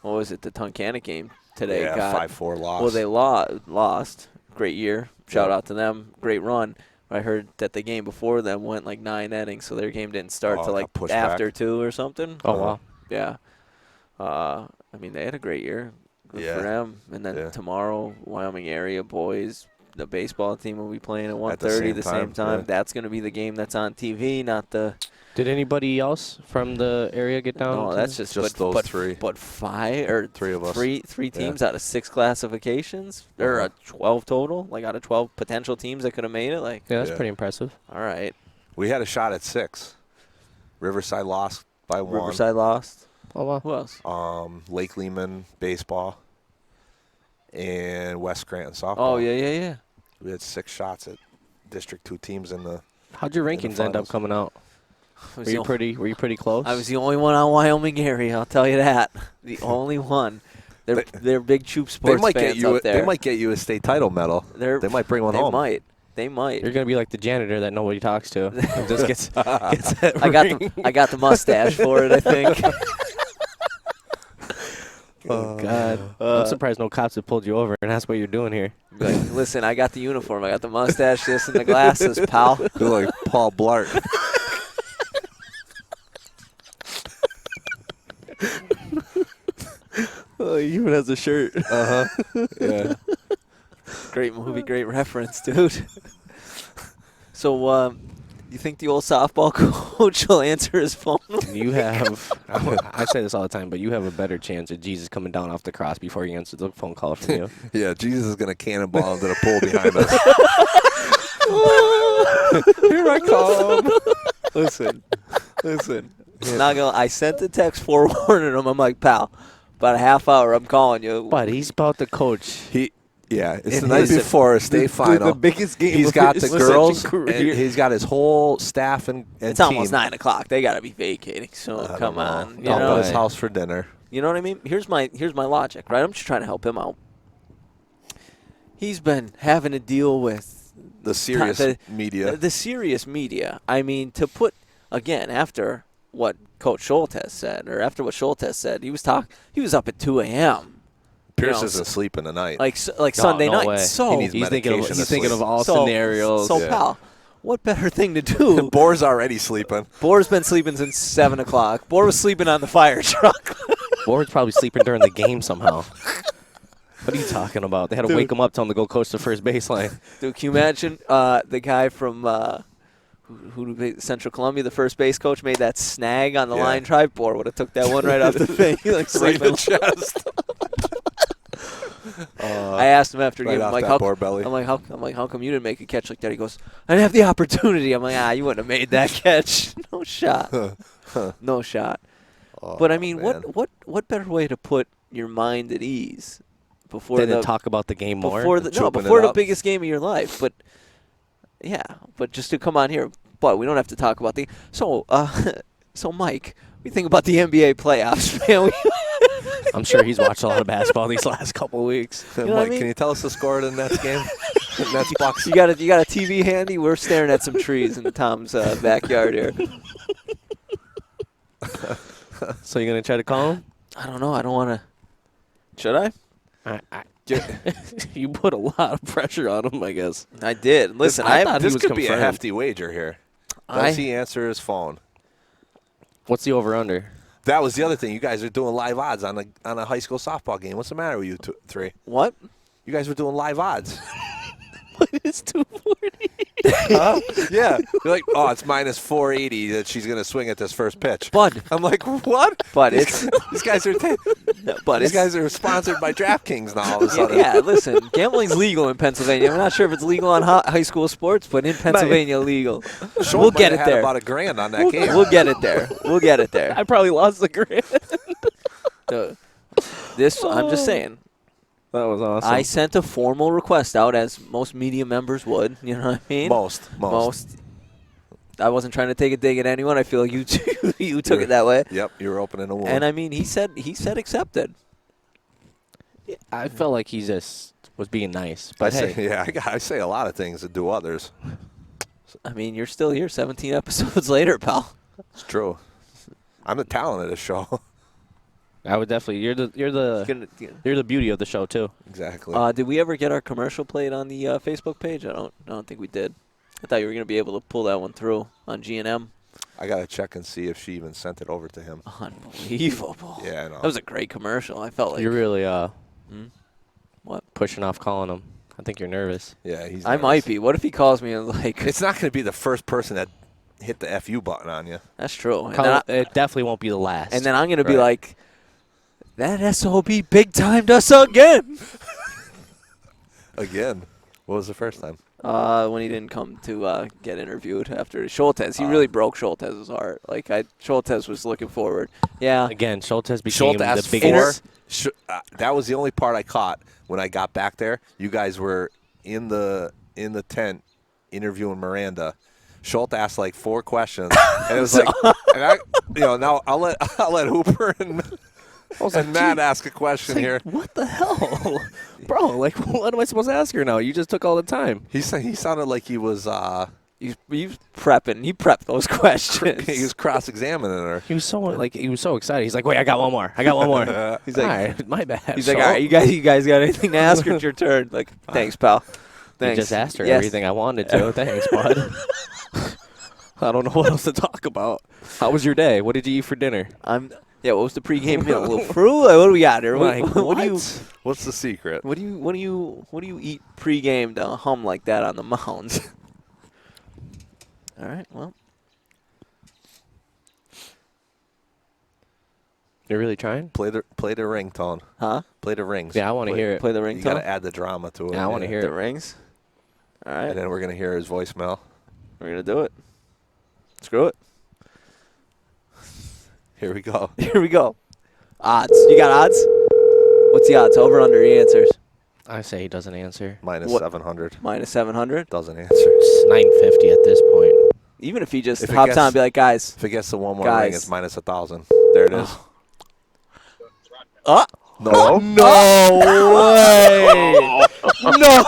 was it? The Tunkhannock game today. Yeah, 5-4 loss. Well, they lost. Great year. Shout out to them. Great run. I heard that the game before them went like 9 innings, so their game didn't start till like after 2 or something. Oh wow. Yeah. I mean, they had a great year. Good for them. And then tomorrow, Wyoming area boys. The baseball team will be playing at 1:30 the same time. Yeah. That's going to be the game that's on TV, not the Did anybody else from the area get down? No, that's just those three. But five or three of us. Three teams out of 6 classifications, or 12 total. Like out of 12 potential teams that could have made it. Like yeah, that's pretty impressive. All right. We had a shot at 6. Riverside lost by 1. Riverside lost. Oh wow. Who else? Lake Lehman baseball and West Scranton softball. Oh yeah. We had 6 shots at District 2 teams in the. How'd your rankings end up coming out? Were you pretty close? I was the only one on Wyoming area. I'll tell you that. The only one. They're big Choop Sports fans up there. They might get you a state title medal. They might bring one home. They might. You're gonna be like the janitor that nobody talks to. Just gets that I got the mustache for it, I think. Oh God! I'm surprised no cops have pulled you over and asked what you're doing here. Like, listen, I got the uniform. I got the mustache, this, and the glasses, pal. You're like Paul Blart. Oh, he even has a shirt. Yeah. Great movie, great reference, dude. So, you think the old softball coach will answer his phone? You have, I say this all the time, but you have a better chance of Jesus coming down off the cross before he answers the phone call from you. Yeah, Jesus is going to cannonball into the pool behind us. Here I come. Listen. I sent the text forewarning him. I'm like, pal, about a half hour, I'm calling you. But he's about to coach. It's the night before a state final. The biggest game. He's got the girls. And career. he's got his whole staff and it's team. almost 9 o'clock. They got to be vacating. So come on, I'll go to his house for dinner. You know what I mean? Here's my logic, right? I'm just trying to help him out. He's been having to deal with the serious media. The serious media. I mean, to put again after what Coach Schultz said, or after what Schultz said, he was up at 2 a.m. Pierce isn't sleeping tonight. Like Sunday night. Way. So he's thinking of all scenarios. So pal, what better thing to do? Boar's already sleeping. Boar's been sleeping since 7 o'clock. Boar was sleeping on the fire truck. Boar's probably sleeping during the game somehow. What are you talking about? They had to wake him up, tell him to go coach the first baseline. Dude, can you imagine the guy from Central Columbia, the first base coach, made that snag on the line drive? Boar would have took that one right off the thing. Like right in the chest. I asked him after right game, I'm like, how come you didn't make a catch like that? He goes, I didn't have the opportunity. I'm like, you wouldn't have made that catch. No shot. No shot. But I mean, what better way to put your mind at ease before to talk about the game more? Before the biggest game of your life. But just to come on here. But we don't have to talk about the so Mike, we think about the NBA playoffs, man. I'm sure he's watched a lot of basketball these last couple of weeks. You know Mike, can you tell us the score of the Nets game? Nets Bucks. You got a TV handy? We're staring at some trees in Tom's backyard here. So you're gonna try to call him? I don't know. I don't want to. Should I? You put a lot of pressure on him, I guess. I did. Listen, I thought this could be a hefty wager here. Does he answer his phone? What's the over/under? That was the other thing. You guys are doing live odds on a high school softball game. What's the matter with you three? What? You guys were doing live odds. What is 240? Huh? Yeah. You're like, it's -480 that she's going to swing at this first pitch. Bud. I'm like, what? But these guys are sponsored by DraftKings now all of a sudden. Yeah, listen, gambling's legal in Pennsylvania. I'm not sure if it's legal on high school sports, but in Pennsylvania, legal. We'll get it there. About $1,000 on that game. We'll get it there. I probably lost $1,000. I'm just saying. That was awesome. I sent a formal request out, as most media members would. You know what I mean? Most. I wasn't trying to take a dig at anyone. I feel like you took it that way. Yep, you were opening a wound. And I mean, he said accepted. I felt like he just was being nice. But I say a lot of things that do others. I mean, you're still here 17 episodes later, pal. It's true. I'm the talent of this show. I would definitely. You're the beauty of the show too. Exactly. Did we ever get our commercial played on the Facebook page? I don't think we did. I thought you were gonna be able to pull that one through on G&M. I gotta check and see if she even sent it over to him. Unbelievable. Yeah, I know. That was a great commercial. I felt like you're really what? Pushing off calling him. I think you're nervous. Yeah, he's. I might be. What if he calls me and like? It's not gonna be the first person that hit the FU button on you. That's true. And It definitely won't be the last. then I'm going to be like, that SOB big-timed us again. Again. What was the first time? When he didn't come to get interviewed after Schultes. He really broke Schultes' heart. Like, Schultes was looking forward. Yeah. Again, Schultes became Schultes the biggest. that was the only part I caught when I got back there. You guys were in the tent interviewing Miranda. Schultes asked like 4 questions, and it was like, now I'll let Hooper and Matt ask a question here. What the hell, bro? Like, what am I supposed to ask her now? You just took all the time. He sounded like he was He was prepping. He prepped those questions. he was cross-examining her. He was so excited. He's like, wait, I got one more. He's like, all right, my bad. He's like, all right, you guys got anything to ask? It's your turn. Like, thanks, pal. Thanks. You just asked her Yes. everything I wanted to. Thanks, bud. I don't know what else to talk about. How was your day? What did you eat for dinner? What was the pregame meal? A little fruit? What do we got here? Like, What do you? What's the secret? What do you eat pregame to hum like that on the mound? All right, well. You're really trying? Play the ringtone. Huh? Play the rings. Yeah, I want to hear it. Play the ringtone? You got to add the drama to it. Yeah, I want to hear The it. rings? All right. And then we're going to hear his voicemail. We're going to do it. Screw it. Here we go. Here we go. Odds. You got odds? What's the odds? Over under he answers. I say he doesn't answer. Minus What? 700. Minus 700. Doesn't answer. It's 950 at this point. Even if he just If it hops gets- on and be like, guys. If it gets to one more Guys. ring, it's minus 1,000. There it is. Oh. No. No way. No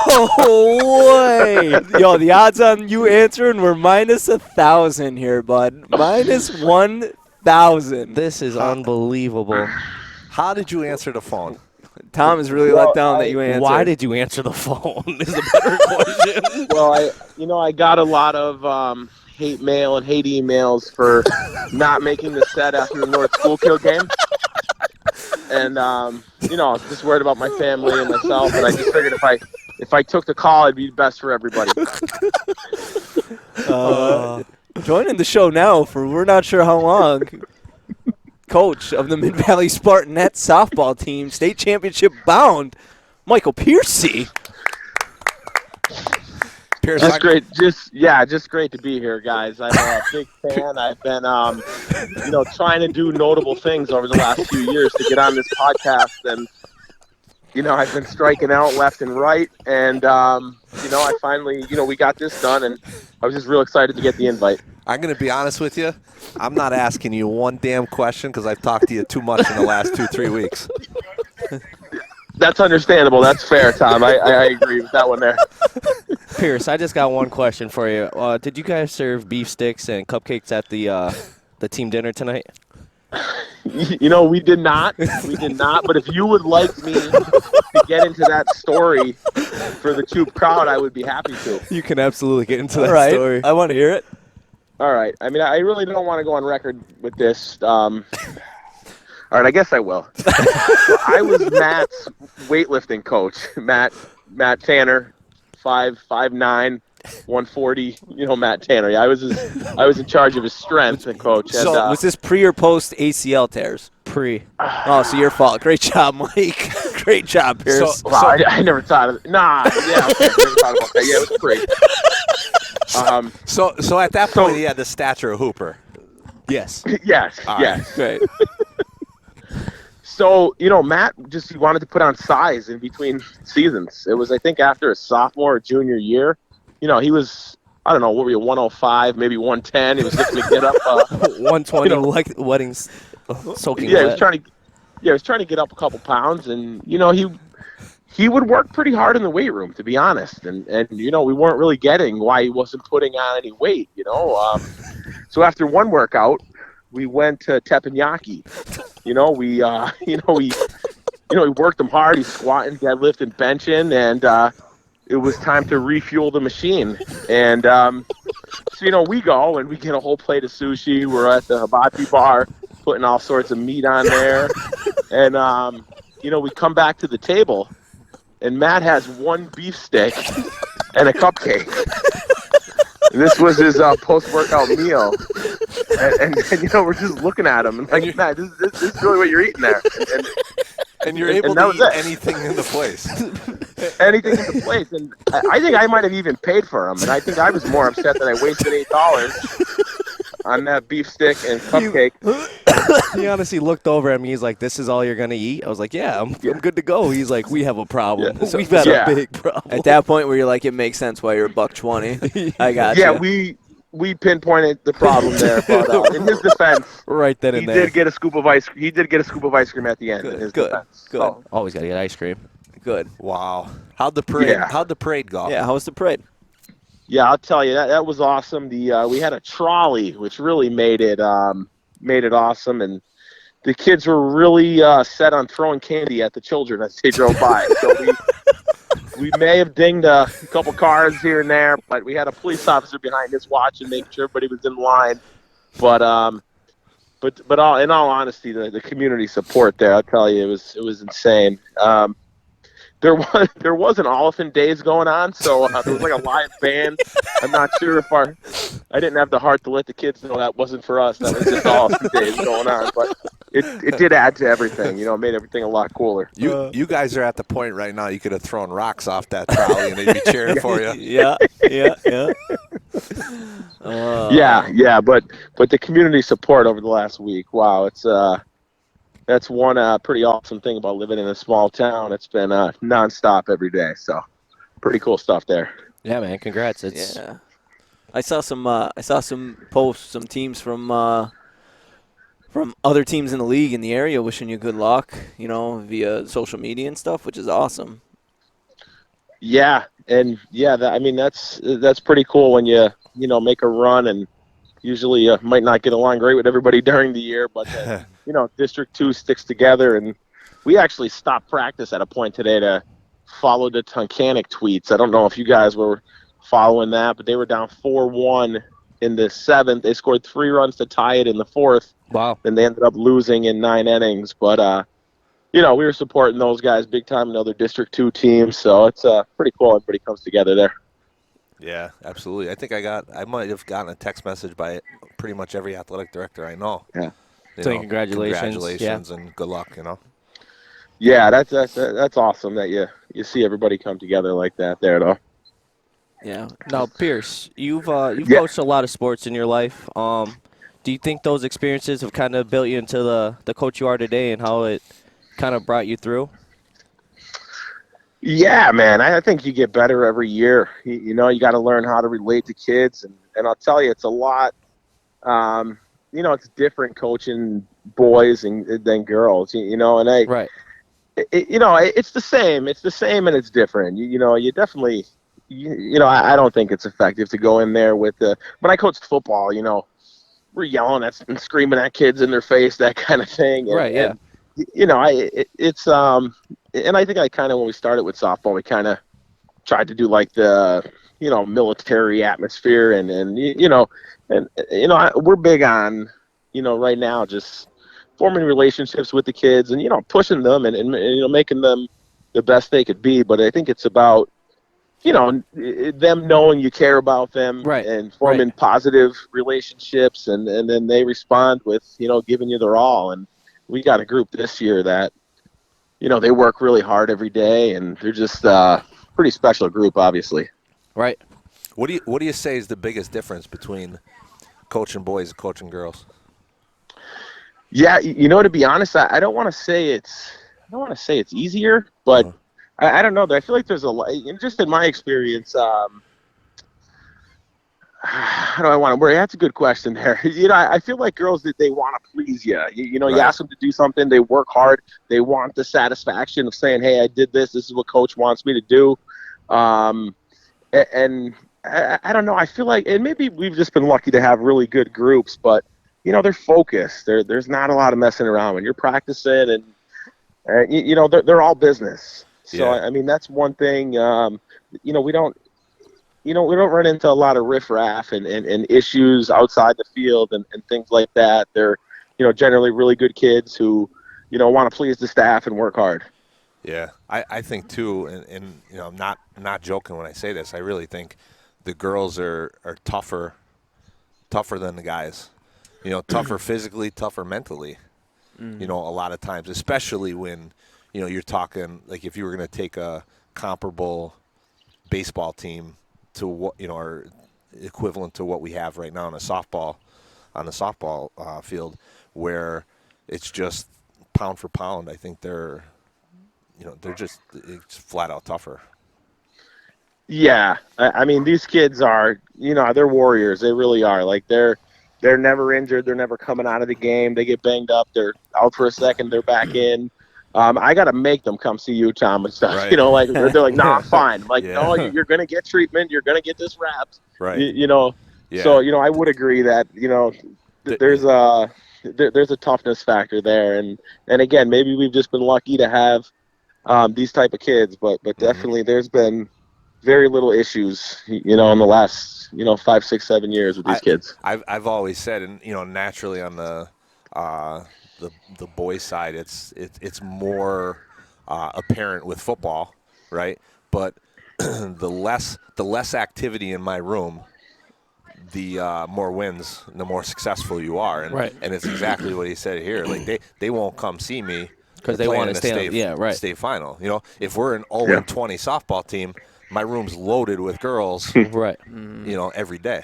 way. Yo, the odds on you answering were minus 1,000 here, bud. Minus 1,000. This is unbelievable. How did you answer the phone? Tom is really let down that you answered. Why did you answer the phone is a better question. Well, I got a lot of hate mail and hate emails for not making the set after the North Schuylkill game. And, I was just worried about my family and myself, and I just figured if I took the call, it'd be best for everybody. Joining the show now for we're not sure how long. Coach of the Mid-Valley Spartanettes softball team, state championship bound, Michael Piercy. Just great. Just great to be here, guys. I'm a big fan. I've been, trying to do notable things over the last few years to get on this podcast, and I've been striking out left and right, and I finally, we got this done, and I was just real excited to get the invite. I'm going to be honest with you. I'm not asking you one damn question because I've talked to you too much in the last 2-3 weeks. That's understandable. That's fair, Tom. I agree with that one there. Pierce, I just got one question for you. Did you guys serve beef sticks and cupcakes at the team dinner tonight? We did not. But if you would like me to get into that story for the Choop crowd, I would be happy to. You can absolutely get into that All right. story. I want to hear it. All right. I mean, I really don't want to go on record with this. All right, I guess I will. I was Matt's weightlifting coach, Matt Tanner, 5'9", 140. Matt Tanner. Yeah, I was in charge of his strength and coach. So And, was this pre or post ACL tears? Pre. Oh, so your fault. Great job, Mike. Great job, Pierce. Wow, I never thought of it. Nah, yeah, okay, never thought about that. Yeah, it was pre. So at that point, he had the stature of Hooper. Yes. Yes, All yes. Great. So, Matt he wanted to put on size in between seasons. It was, I think, after his sophomore or junior year. He was, I don't know, what were you, 105, maybe 110. He was looking to get up. 120 like weddings soaking Yeah, wet. he was trying to get up a couple pounds, and he would work pretty hard in the weight room, to be honest. And we weren't really getting why he wasn't putting on any weight. So after one workout, we went to teppanyaki. We worked him hard. He's squatting, deadlifting, benching, and it was time to refuel the machine. And so we go and we get a whole plate of sushi. We're at the hibachi bar, putting all sorts of meat on there, and we come back to the table, and Matt has one beef stick and a cupcake. this was his post-workout meal. And we're just looking at him and like, nah, this is really what you're eating there. And you're able to eat anything in the place. Anything in the place. And I think I might have even paid for them. And I think I was more upset that I wasted $8 on that beef stick and cupcake. He honestly looked over at me. He's like, "This is all you're gonna eat?" I was like, "Yeah, I'm good to go." He's like, "We have a problem. Yeah. We've got a big problem." At that point where you're like, it makes sense why you're $1.20. I got Yeah, you. we pinpointed the problem there, but in his defense, right then and he there, did get a scoop of ice. He did get a scoop of ice cream at the end. Good, in his good, defense. good. So, always gotta get ice cream. Good. Wow. How'd the parade go? Yeah, how was the parade? yeah, I'll tell you that was awesome. We had a trolley, which really made it awesome, and the kids were really set on throwing candy at the children as they drove by. So we may have dinged a couple cars here and there, but we had a police officer behind us watching, making sure everybody was in line. But in all honesty, the community support there, I'll tell you, it was insane. There was an Oliphant Days going on, so there was like a live band. I'm not sure if I didn't have the heart to let the kids know that wasn't for us. That was just Oliphant Days going on, but it did add to everything. It made everything a lot cooler. You guys are at the point right now you could have thrown rocks off that trolley and they'd be cheering for you. Yeah. But the community support over the last week, wow, that's one pretty awesome thing about living in a small town. It's been nonstop every day, so pretty cool stuff there. Yeah, man, congrats. Yeah. I saw some posts, some teams from other teams in the league in the area wishing you good luck, via social media and stuff, which is awesome. Yeah, and that's pretty cool when you make a run, and usually might not get along great with everybody during the year, but District 2 sticks together, and we actually stopped practice at a point today to follow the Tunkhannock tweets. I don't know if you guys were following that, but they were down 4-1 in the 7th. They scored 3 runs to tie it in the 4th. Wow. Then they ended up losing in 9 innings, but we were supporting those guys big time, another District 2 team, so it's pretty cool. Everybody comes together there. Yeah, absolutely. I think I might have gotten a text message by pretty much every athletic director I know. Yeah. Saying congratulations. Congratulations and good luck, Yeah, that's awesome that you see everybody come together like that there, though. Yeah. Now, Pierce, you've coached a lot of sports in your life. Do you think those experiences have kind of built you into the coach you are today, and how it kind of brought you through? Yeah, man. I think you get better every year. You got to learn how to relate to kids, and I'll tell you, it's a lot. It's different coaching boys than girls. Right. It's the same. It's the same, and it's different. You definitely. I don't think it's effective to go in there with when I coached football, we're yelling at and screaming at kids in their face, that kind of thing. Right. Yeah. It's and I think when we started with softball, we kind of tried to do like the military atmosphere, and we're big on right now just forming relationships with the kids and pushing them and making them the best they could be. But I think it's about them knowing you care about them, right, and forming positive relationships, and then they respond with giving you their all. And we got a group this year that they work really hard every day, and they're just a pretty special group, obviously. Right. What do you say is the biggest difference between coaching boys and coaching girls? Yeah, to be honest, I don't want to say it's easier, but I don't know. I feel like there's a lot, just in my experience. How do I want to word? That's a good question there. I feel like girls, that they want to please you. Right. You ask them to do something, they work hard, they want the satisfaction of saying, "Hey, I did this. This is what coach wants me to do." And I don't know. I feel like, and maybe we've just been lucky to have really good groups, but they're focused. There's not a lot of messing around when you're practicing, and they're all business. So yeah. That's one thing. We don't run into a lot of riffraff and issues outside the field and things like that. They're generally really good kids who want to please the staff and work hard. Yeah, I think too, and I'm not joking when I say this. I really think the girls are tougher than the guys. Tougher physically, tougher mentally. A lot of times, especially when, you're talking, like if you were going to take a comparable baseball team to what, or equivalent to what we have right now on the softball field, where it's just pound for pound. I think they're just it's flat out tougher. Yeah, I mean, these kids are, they're warriors. They really are. Like they're never injured. They're never coming out of the game. They get banged up. They're out for a second. They're back in. I got to make them come see you, Tom, and stuff. Right. Like they're like, nah, I'm fine. I'm like, Yeah. no, you're going to get treatment. You're going to get this wrapped. Right. Yeah. So, I would agree that, there's a toughness factor there. And again, maybe we've just been lucky to have these type of kids, but definitely there's been very little issues, in the last, 5, 6, 7 years with these kids. I've always said, and naturally on the boys' side, it's more apparent with football, right? But the less activity in my room, the more wins, the more successful you are, and Right. and it's exactly what he said here. Like they won't come see me because they want to stay state final. If we're an 0-20 softball team, my room's loaded with girls, right. Every day.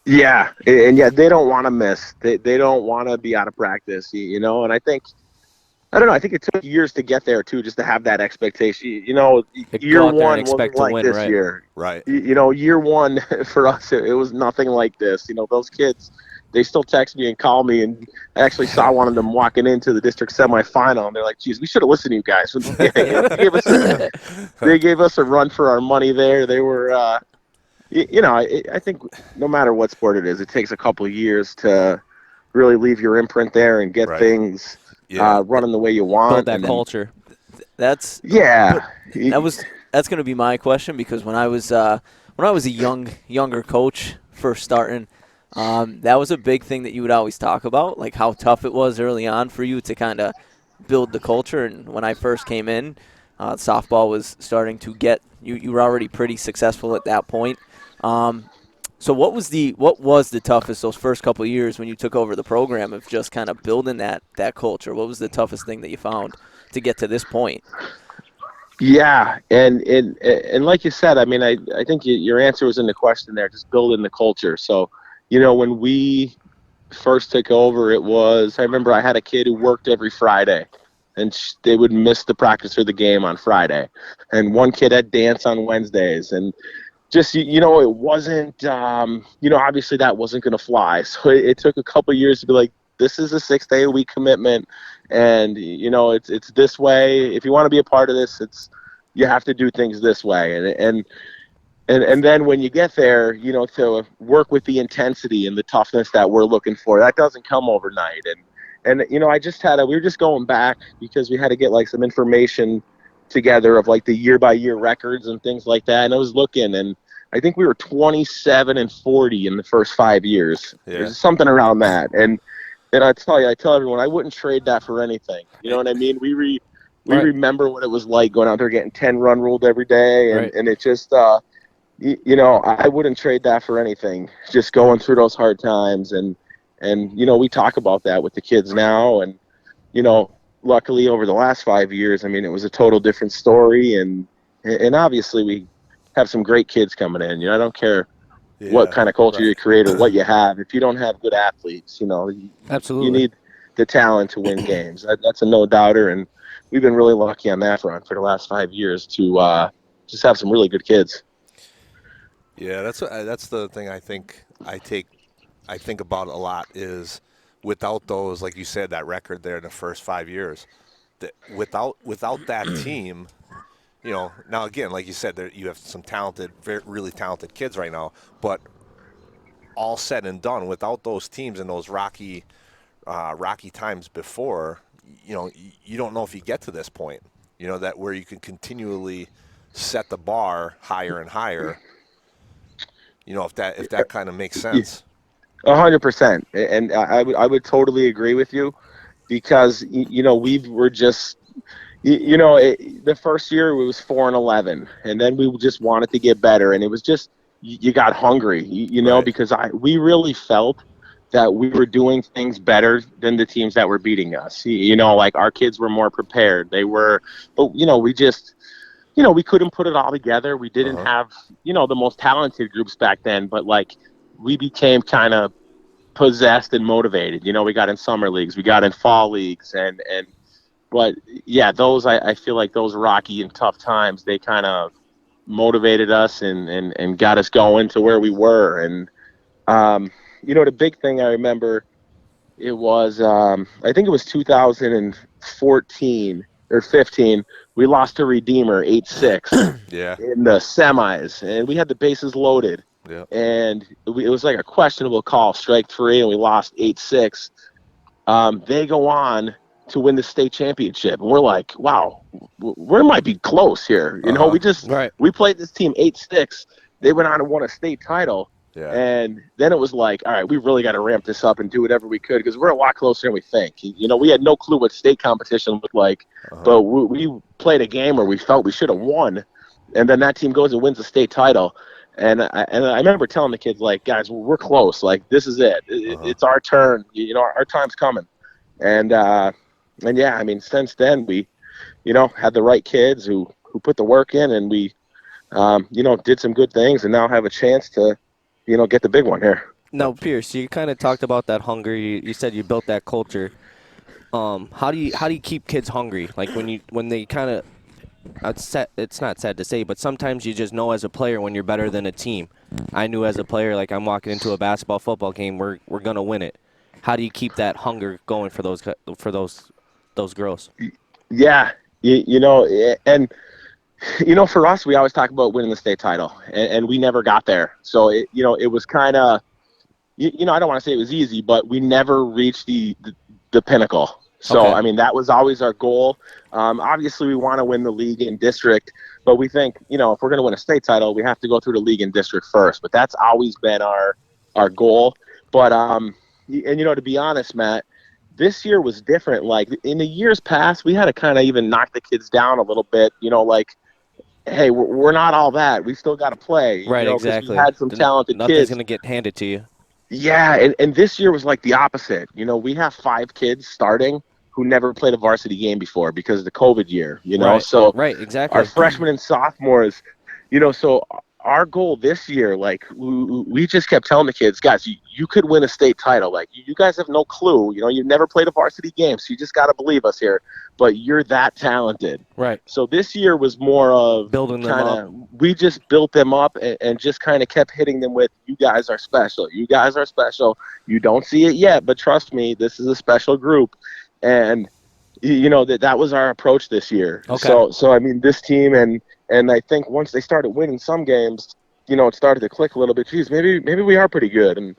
Yeah, and they don't want to miss. They don't want to be out of practice, and I don't know. I think it took years to get there too, just to have that expectation. Year one wasn't like this right? year. Right. Year one for us, it was nothing like this. Those kids, they still text me and call me, and I actually saw one of them walking into the district semifinal, and they're like, "Geez, we should have listened to you guys." They gave us a run for our money there. They were, I think no matter what sport it is, it takes a couple of years to really leave your imprint there and get things running the way you want. Build that culture. That's going to be my question, because when I was a younger coach first starting, that was a big thing that you would always talk about, like how tough it was early on for you to kind of build the culture. And when I first came in, softball was starting to get you were already pretty successful at that point. So what was the toughest those first couple of years when you took over the program of just kind of building that culture? What was the toughest thing that you found to get to this point? Yeah, and like you said, I mean, I think your answer was in the question there, just building the culture. So, when we first took over, I remember I had a kid who worked every Friday, and they would miss the practice or the game on Friday. And one kid had dance on Wednesdays, and just, it wasn't, obviously that wasn't going to fly. So it took a couple of years to be like, this is a 6-day-a-week commitment, and, it's this way. If you want to be a part of this, you have to do things this way. And then when you get there, to work with the intensity and the toughness that we're looking for, that doesn't come overnight. And we were just going back because we had to get like some information together of like the year-by-year records and things like that. And I was looking, and I think we were 27-40 in the first 5 years. Yeah. There's something around that. And I tell everyone, I wouldn't trade that for anything. You know what I mean? We remember what it was like going out there getting 10 run ruled every day, and it just I wouldn't trade that for anything. Just going through those hard times, and we talk about that with the kids now, and luckily over the last 5 years, I mean, it was a total different story, and obviously we have some great kids coming in. I don't care what kind of culture you create or what you have. If you don't have good athletes, Absolutely, you need the talent to win games. That's a no-doubter, and we've been really lucky on that front for the last 5 years to just have some really good kids. Yeah, that's the thing I think about a lot is without those, like you said, that record there in the first 5 years, that without that team, now again, like you said, there you have some talented, really talented kids right now, but all said and done, without those teams and those rocky times before, you don't know if you get to this point, that where you can continually set the bar higher and higher. If that kind of makes sense. 100%, and I would totally agree with you, because we were just The first year it was 4-11, and then we just wanted to get better, and it was just you got hungry, Right. because we really felt that we were doing things better than the teams that were beating us. Like our kids were more prepared. They were, but we just, we couldn't put it all together. We didn't have, the most talented groups back then, but like we became kind of possessed and motivated. We got in summer leagues, we got in fall leagues, but yeah, those I feel like those rocky and tough times, they kind of motivated us and got us going to where we were. And the big thing I remember, it was I think it was 2014 or 15. We lost to Redeemer 8-6 Yeah. in the semis, and we had the bases loaded. Yeah. And it was like a questionable call, strike 3, and we lost 8-6. They go on to win the state championship, and we're like, wow, we might be close here. We played this team 8-6. They went on and won a state title. Yeah. And then it was like, all right, we really got to ramp this up and do whatever we could, because we're a lot closer than we think. We had no clue what state competition looked like, but we played a game where we felt we should have won, and then that team goes and wins the state title. And I remember telling the kids, like, guys, we're close. Like, this is it. It's our turn. Our time's coming. And yeah, I mean, since then we, had the right kids who put the work in, and we, did some good things, and now have a chance to, get the big one here. Now, Pierce, you kind of talked about that hunger. You said you built that culture. How do you keep kids hungry? Like when they kind of, it's not sad to say, but sometimes you just know as a player when you're better than a team. I knew as a player, like, I'm walking into a basketball, football game, we're gonna win it. How do you keep that hunger going for those girls? Yeah, and for us, we always talk about winning the state title, and we never got there. So it was kind of, I don't want to say it was easy, but we never reached the pinnacle. So, Okay. I mean, that was always our goal. Obviously, we want to win the league and district, but we think, if we're going to win a state title, we have to go through the league and district first. But that's always been our goal. But, to be honest, Matt, this year was different. Like, in the years past, we had to kind of even knock the kids down a little bit, like, hey, we're not all that. We still got to play. Right, exactly. We had some talented Nothing's kids. going to get handed to you. Yeah, and this year was like the opposite. We have 5 kids starting who never played a varsity game before because of the COVID year, Right. So right, exactly. our freshmen and sophomores, so our goal this year, like, we just kept telling the kids, guys, you could win a state title. Like, you guys have no clue. You've never played a varsity game, so you just got to believe us here. But you're that talented. Right. So this year was more of Building them up. We just built them up and just kind of kept hitting them with, you guys are special. You guys are special. You don't see it yet, but trust me, this is a special group. And, that was our approach this year. Okay. So I mean, this team and I think once they started winning some games, it started to click a little bit. Geez, maybe we are pretty good. And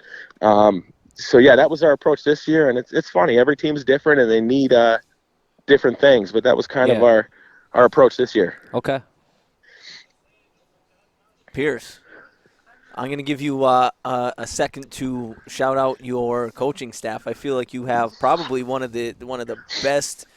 so yeah, that was our approach this year. And it's funny, every team's different and they need different things, but that was kind of our approach this year. Okay. Pierce, I'm going to give you a second to shout out your coaching staff. I feel like you have probably one of the best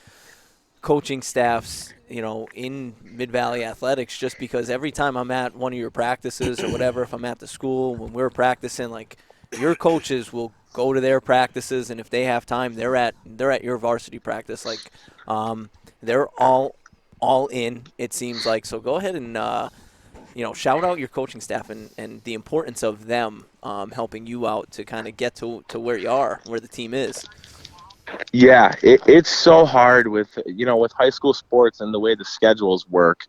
coaching staffs, in Mid-Valley Athletics, just because every time I'm at one of your practices or whatever, if I'm at the school, when we're practicing, like, your coaches will go to their practices, and if they have time, they're at your varsity practice. Like, they're all in, it seems like. So go ahead and shout out your coaching staff and the importance of them helping you out to kind of get to where you are, where the team is. Yeah, it's so hard with high school sports and the way the schedules work.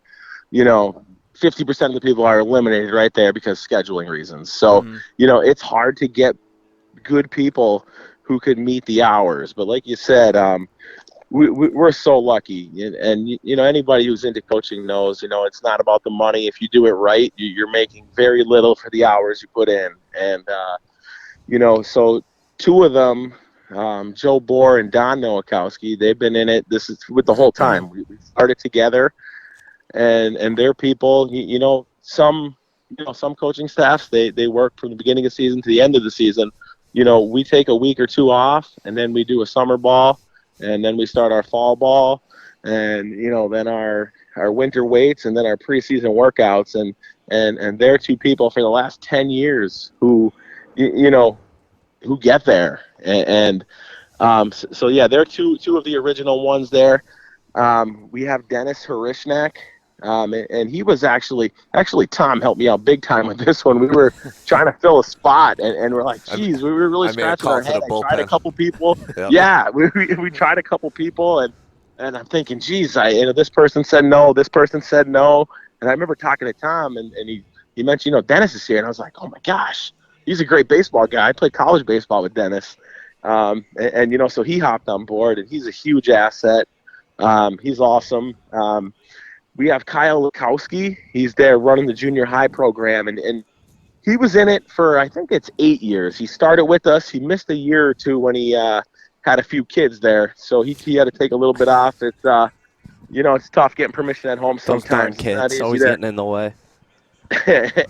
50% of the people are eliminated right there because scheduling reasons. So, it's hard to get good people who could meet the hours. But like you said, we're so lucky. And anybody who's into coaching knows, it's not about the money. If you do it right, you're making very little for the hours you put in. And, so 2 of them, Joe Bohr and Don Nowakowski, they've been in it. This is with the whole time. We started together, and they're people. Some coaching staffs they work from the beginning of the season to the end of the season. We take a week or 2 off, and then we do a summer ball, and then we start our fall ball, and then our winter weights, and then our preseason workouts, and they're two people for the last 10 years who who get there, and so yeah, they're two of the original ones there. We have Dennis Harishnak, and he was actually Tom helped me out big time with this one. We were trying to fill a spot, and we're like, geez, we were really scratching our head. I tried a couple people. Yep. Yeah, we tried a couple people, and I'm thinking, geez, this person said no, this person said no, and I remember talking to Tom, and he mentioned, Dennis is here, and I was like, oh my gosh, he's a great baseball guy. I played college baseball with Dennis, and so he hopped on board, and he's a huge asset. He's awesome. We have Kyle Lukowski. He's there running the junior high program, and he was in it for, I think it's 8 years. He started with us. He missed a year or two when he had a few kids there, so he had to take a little bit off. It's it's tough getting permission at home sometimes. Those darn kids always getting in the way.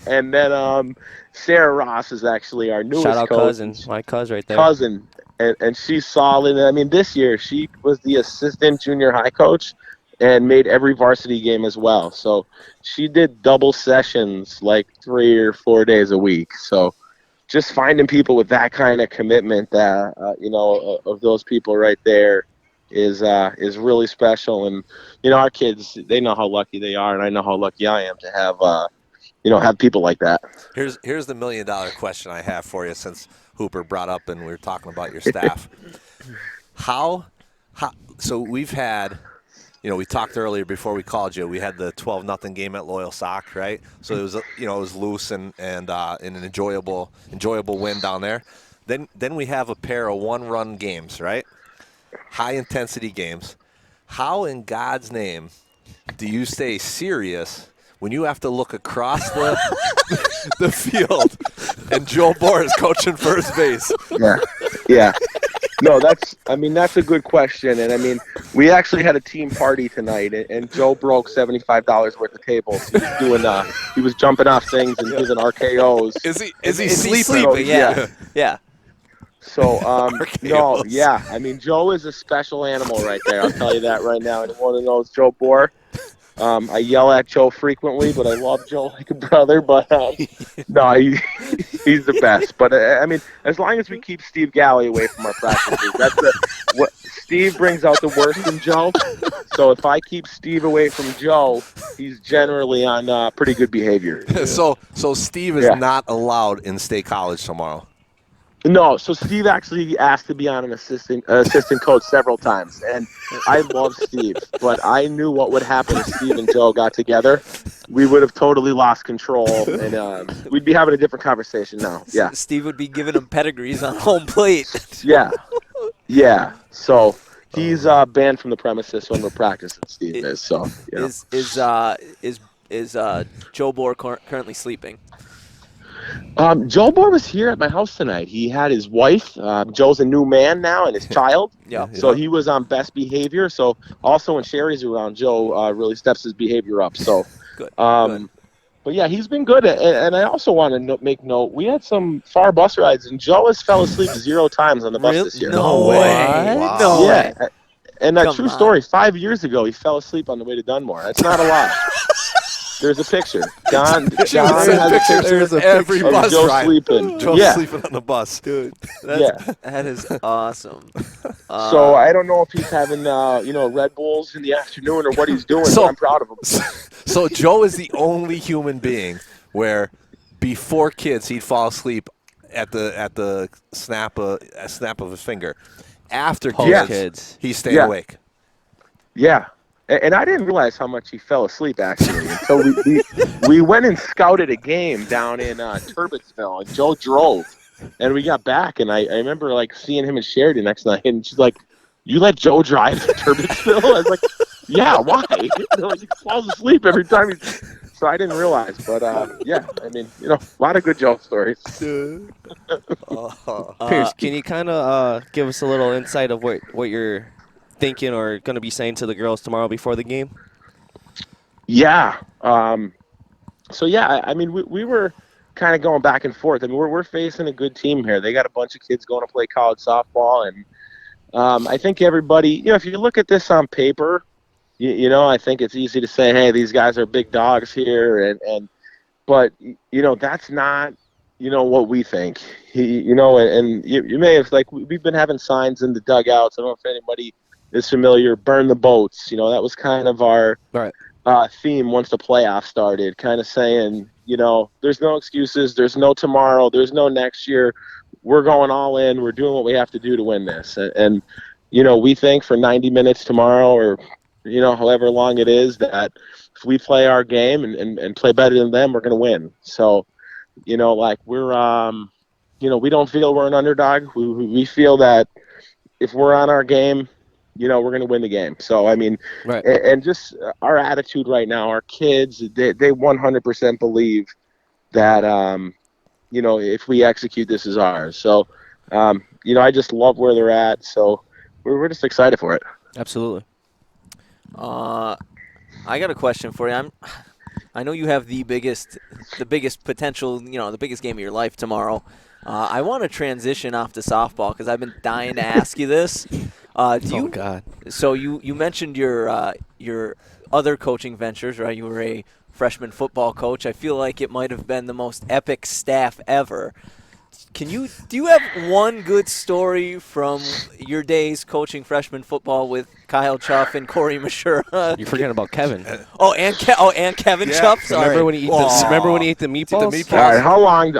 And then Sarah Ross is actually our newest Shout out coach. cousin, my cousin right there. Cousin, and she's solid. I mean, this year she was the assistant junior high coach and made every varsity game as well. So she did double sessions like 3 or 4 days a week. So just finding people with that kind of commitment, that of those people right there is really special. And our kids, they know how lucky they are, and I know how lucky I am to have have people like that. Here's the $1 million question I have for you, since Hooper brought up and we were talking about your staff. how so we've had, we talked earlier before we called you, we had the 12-0 game at Loyal Sock, right? So it was it was loose and an enjoyable win down there. Then we have a pair of one-run games, right? High intensity games. How in God's name do you stay serious when you have to look across the field and Joe Bohr is coaching first base? Yeah. No, that's a good question. And we actually had a team party tonight, and Joe broke $75 worth of tables. He was jumping off things and giving RKOs. Is he sleeping? Yeah. So, no, yeah. Joe is a special animal right there. I'll tell you that right now. Anyone who knows Joe Bohr, I yell at Joe frequently, but I love Joe like a brother. But no, he's the best. But as long as we keep Steve Galley away from our practices, what Steve brings out the worst in Joe. So if I keep Steve away from Joe, he's generally on pretty good behavior. So Steve is not allowed in State College tomorrow. No, so Steve actually asked to be on an assistant coach several times, and I love Steve, but I knew what would happen if Steve and Joe got together. We would have totally lost control, and we'd be having a different conversation now. Yeah, Steve would be giving him pedigrees on home plate. Yeah. So he's banned from the premises when we're practicing. Steve is. So is Joe Bohr currently sleeping? Joe Bohr was here at my house tonight. He had his wife. Joe's a new man now, and his child. So he was on best behavior. So also when Sherry's around, Joe really steps his behavior up. So good. But yeah, he's been good. And I also want to make note, we had some far bus rides, and Joe has fell asleep 0 times on the bus this year. No way. Wow. No way. And a true story, 5 years ago, he fell asleep on the way to Dunmore. That's not a lie. There's a picture. John has a picture every bus Joe ride. sleeping. Joe sleeping on the bus. Dude, that is awesome. So I don't know if he's having Red Bulls in the afternoon or what he's doing, but I'm proud of him. So Joe is the only human being where before kids he'd fall asleep at the snap of his finger. After kids, he stayed awake. Yeah. And I didn't realize how much he fell asleep, actually, until we went and scouted a game down in Turbottsville, and Joe drove. And we got back, and I remember, seeing him and Sherry the next night, and she's like, "You let Joe drive to Turbottsville?" I was like, "Yeah, why?" They're like, he falls asleep every time. So I didn't realize, but, a lot of good Joe stories. Pierce, can you kind of give us a little insight of what you're thinking or going to be saying to the girls tomorrow before the game? Yeah. We were kind of going back and forth. We're facing a good team here. They got a bunch of kids going to play college softball, and I think everybody, if you look at this on paper, you know, I think it's easy to say, hey, these guys are big dogs here, but you know, that's not, you know, what we think. You know, and you may have, like, we've been having signs in the dugouts. I don't know if anybody is familiar. Burn the boats. You know, that was kind of our theme once the playoffs started, kind of saying, you know, there's no excuses, there's no tomorrow, there's no next year. We're going all in. We're doing what we have to do to win this. And you know, we think for 90 minutes tomorrow, or, you know, however long it is, that if we play our game and play better than them, we're going to win. So, you know, like, we're, you know, we don't feel we're an underdog. We feel that if we're on our game, you know, we're going to win the game. So, I mean, and just our attitude right now, our kids, they 100% believe that, you know, if we execute, this is ours. So, you know, I just love where they're at. So we're just excited for it. Absolutely. I got a question for you. I know you have the biggest potential, you know, the biggest game of your life tomorrow. I want to transition off to softball because I've been dying to ask you this. Oh God! So you mentioned your other coaching ventures, right? You were a freshman football coach. I feel like it might have been the most epic staff ever. Do you have one good story from your days coaching freshman football with Kyle Chuff and Corey Mashura? You're forgetting about Kevin. And Kevin Chuff. Sorry. Remember when he ate the meatballs? All right, how long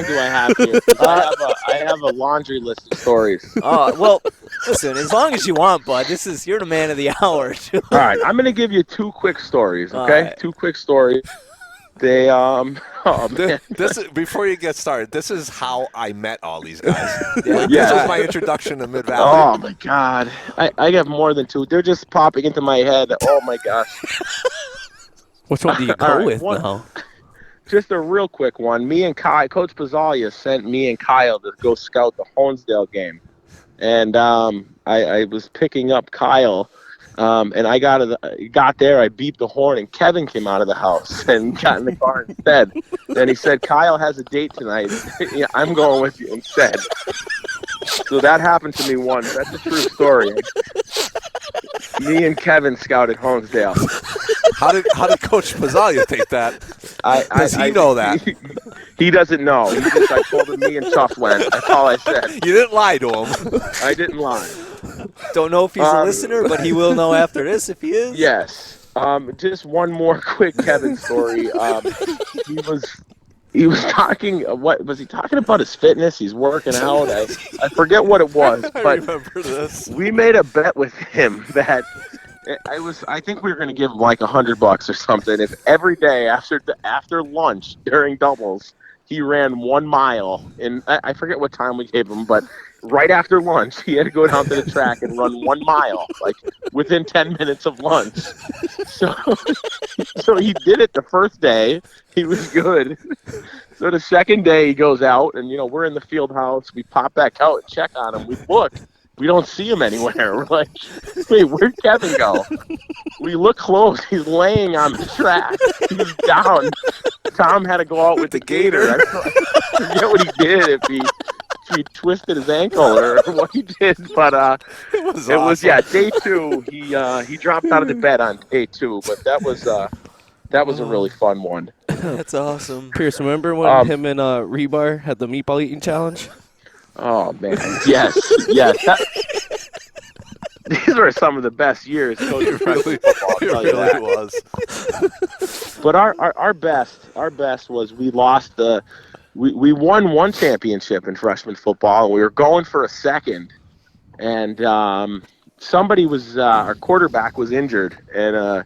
do I have here? I have a laundry list of stories. Well, listen, as long as you want, bud. You're the man of the hour. All right, I'm going to give you two quick stories, okay? Right. Two quick stories. They this is, before you get started, this is how I met all these guys. This was my introduction to Mid Valley. Oh my God, I have more than two. They're just popping into my head. Oh my gosh. Which one do you go with now? Just a real quick one. Me and Coach Pizzalia sent me and Kyle to go scout the Honesdale game, and I was picking up Kyle. And I got there, I beeped the horn, and Kevin came out of the house and got in the car instead. And he said, Kyle has a date tonight. Yeah, I'm going with you instead. So that happened to me once. That's a true story. Me and Kevin scouted Honesdale. How did Coach Pizzalia take that? Does he know that? He doesn't know. I told him me and Chuff went. That's all I said. You didn't lie to him. I didn't lie. Don't know if he's a listener, but he will know after this if he is. Yes. Just one more quick Kevin story. He was talking. What was he talking about? His fitness. He's working out. I forget what it was, but I remember this. We made a bet with him that I think we were going to give him like $100 or something if every day after lunch during doubles he ran 1 mile. And I forget what time we gave him, but right after lunch, he had to go down to the track and run 1 mile, like within 10 minutes of lunch. So he did it the first day. He was good. So the second day he goes out, and, you know, we're in the field house. We pop back out and check on him. We look. We don't see him anywhere. We're like, wait, where'd Kevin go? We look close. He's laying on the track. He's down. Tom had to go out with the gator. I forget what he did, if he twisted his ankle or what he did, but it was day 2. He dropped out of the bed on day 2, but that was a really fun one. That's awesome. Pierce, remember when him and Rebar had the meatball eating challenge? Oh man, yes. These were some of the best years coaching freshman football. I'll tell you that. Was. But our best was we lost we won 1 championship in freshman football, and we were going for a second, and somebody was our quarterback was injured, and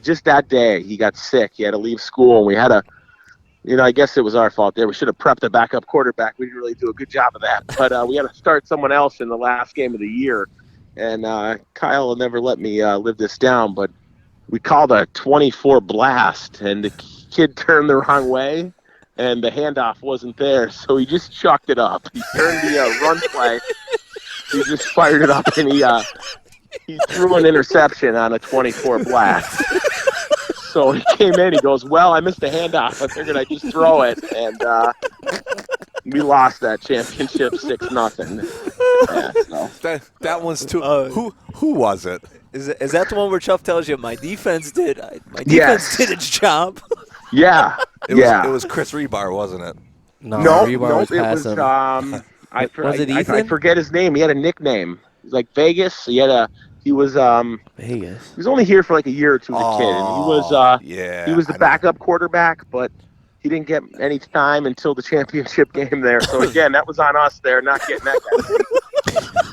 just that day he got sick. He had to leave school, and we had to. You know, I guess it was our fault there. We should have prepped a backup quarterback. We didn't really do a good job of that. But we had to start someone else in the last game of the year. And Kyle will never let me live this down, but we called a 24 blast, and the kid turned the wrong way, and the handoff wasn't there. So he just chucked it up. He turned the run play. He just fired it up, and he threw an interception on a 24 blast. So he came in, he goes, well, I missed the handoff. I figured I'd just throw it. And we lost that championship 6-0. Yeah, so. That one's too. Who was it? Is that the one where Chuff tells you my defense did its job? Yeah. It was Chris Rebar, wasn't it? No, Nope, Rebar was it was passing. I Ethan? forget his name. He had a nickname. It was like Vegas. He was Vegas. he was only here for like a year or two as a kid, and he was the backup quarterback, but he didn't get any time until the championship game there. So again, that was on us there, not getting that guy.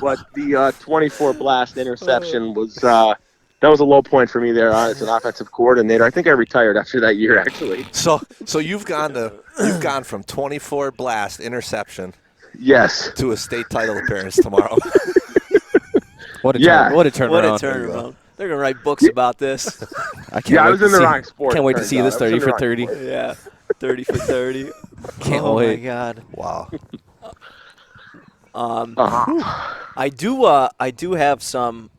But the 24 blast interception was that was a low point for me there as an offensive coordinator. I think I retired after that year, actually. So you've gone from 24 blast interception, yes, to a state title appearance tomorrow. What a turnaround. They're going to write books about this. I was in the wrong sport. Can't wait to see this 30 for 30. Yeah, 30 for 30. Can't oh wait. My God. Wow. I do have some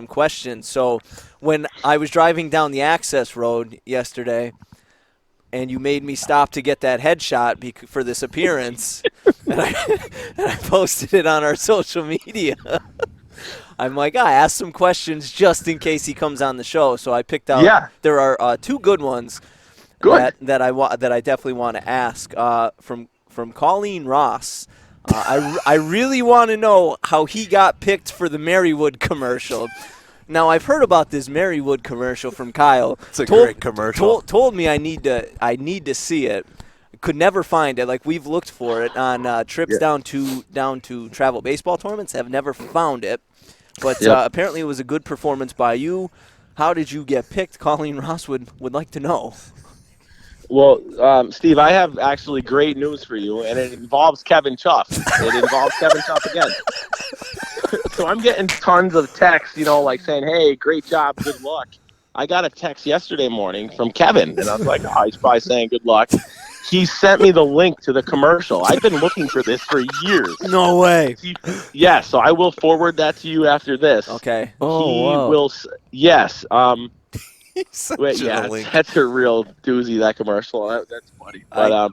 questions. So when I was driving down the access road yesterday, and you made me stop to get that headshot for this appearance, and I posted it on our social media. I'm like, I asked some questions just in case he comes on the show. So I picked out. Yeah. There are two good ones. Good. That I definitely want to ask from Colleen Ross. I really want to know how he got picked for the Marywood commercial. Now I've heard about this Marywood commercial from Kyle. It's a great commercial. Told me I need to see it. Could never find it. Like we've looked for it on trips down to travel baseball tournaments. Have never found it. But apparently it was a good performance by you. How did you get picked? Colleen Ross would like to know. Well, Steve, I have actually great news for you, and it involves Kevin Chuff. It involves Kevin Chuff again. So I'm getting tons of texts, like saying, hey, great job, good luck. I got a text yesterday morning from Kevin, and I was like, oh, he's probably saying good luck. He sent me the link to the commercial. I've been looking for this for years. No way. Yeah, so I will forward that to you after this. Okay. Will. Yes. Such a link. That's a real doozy. That commercial. That's funny. But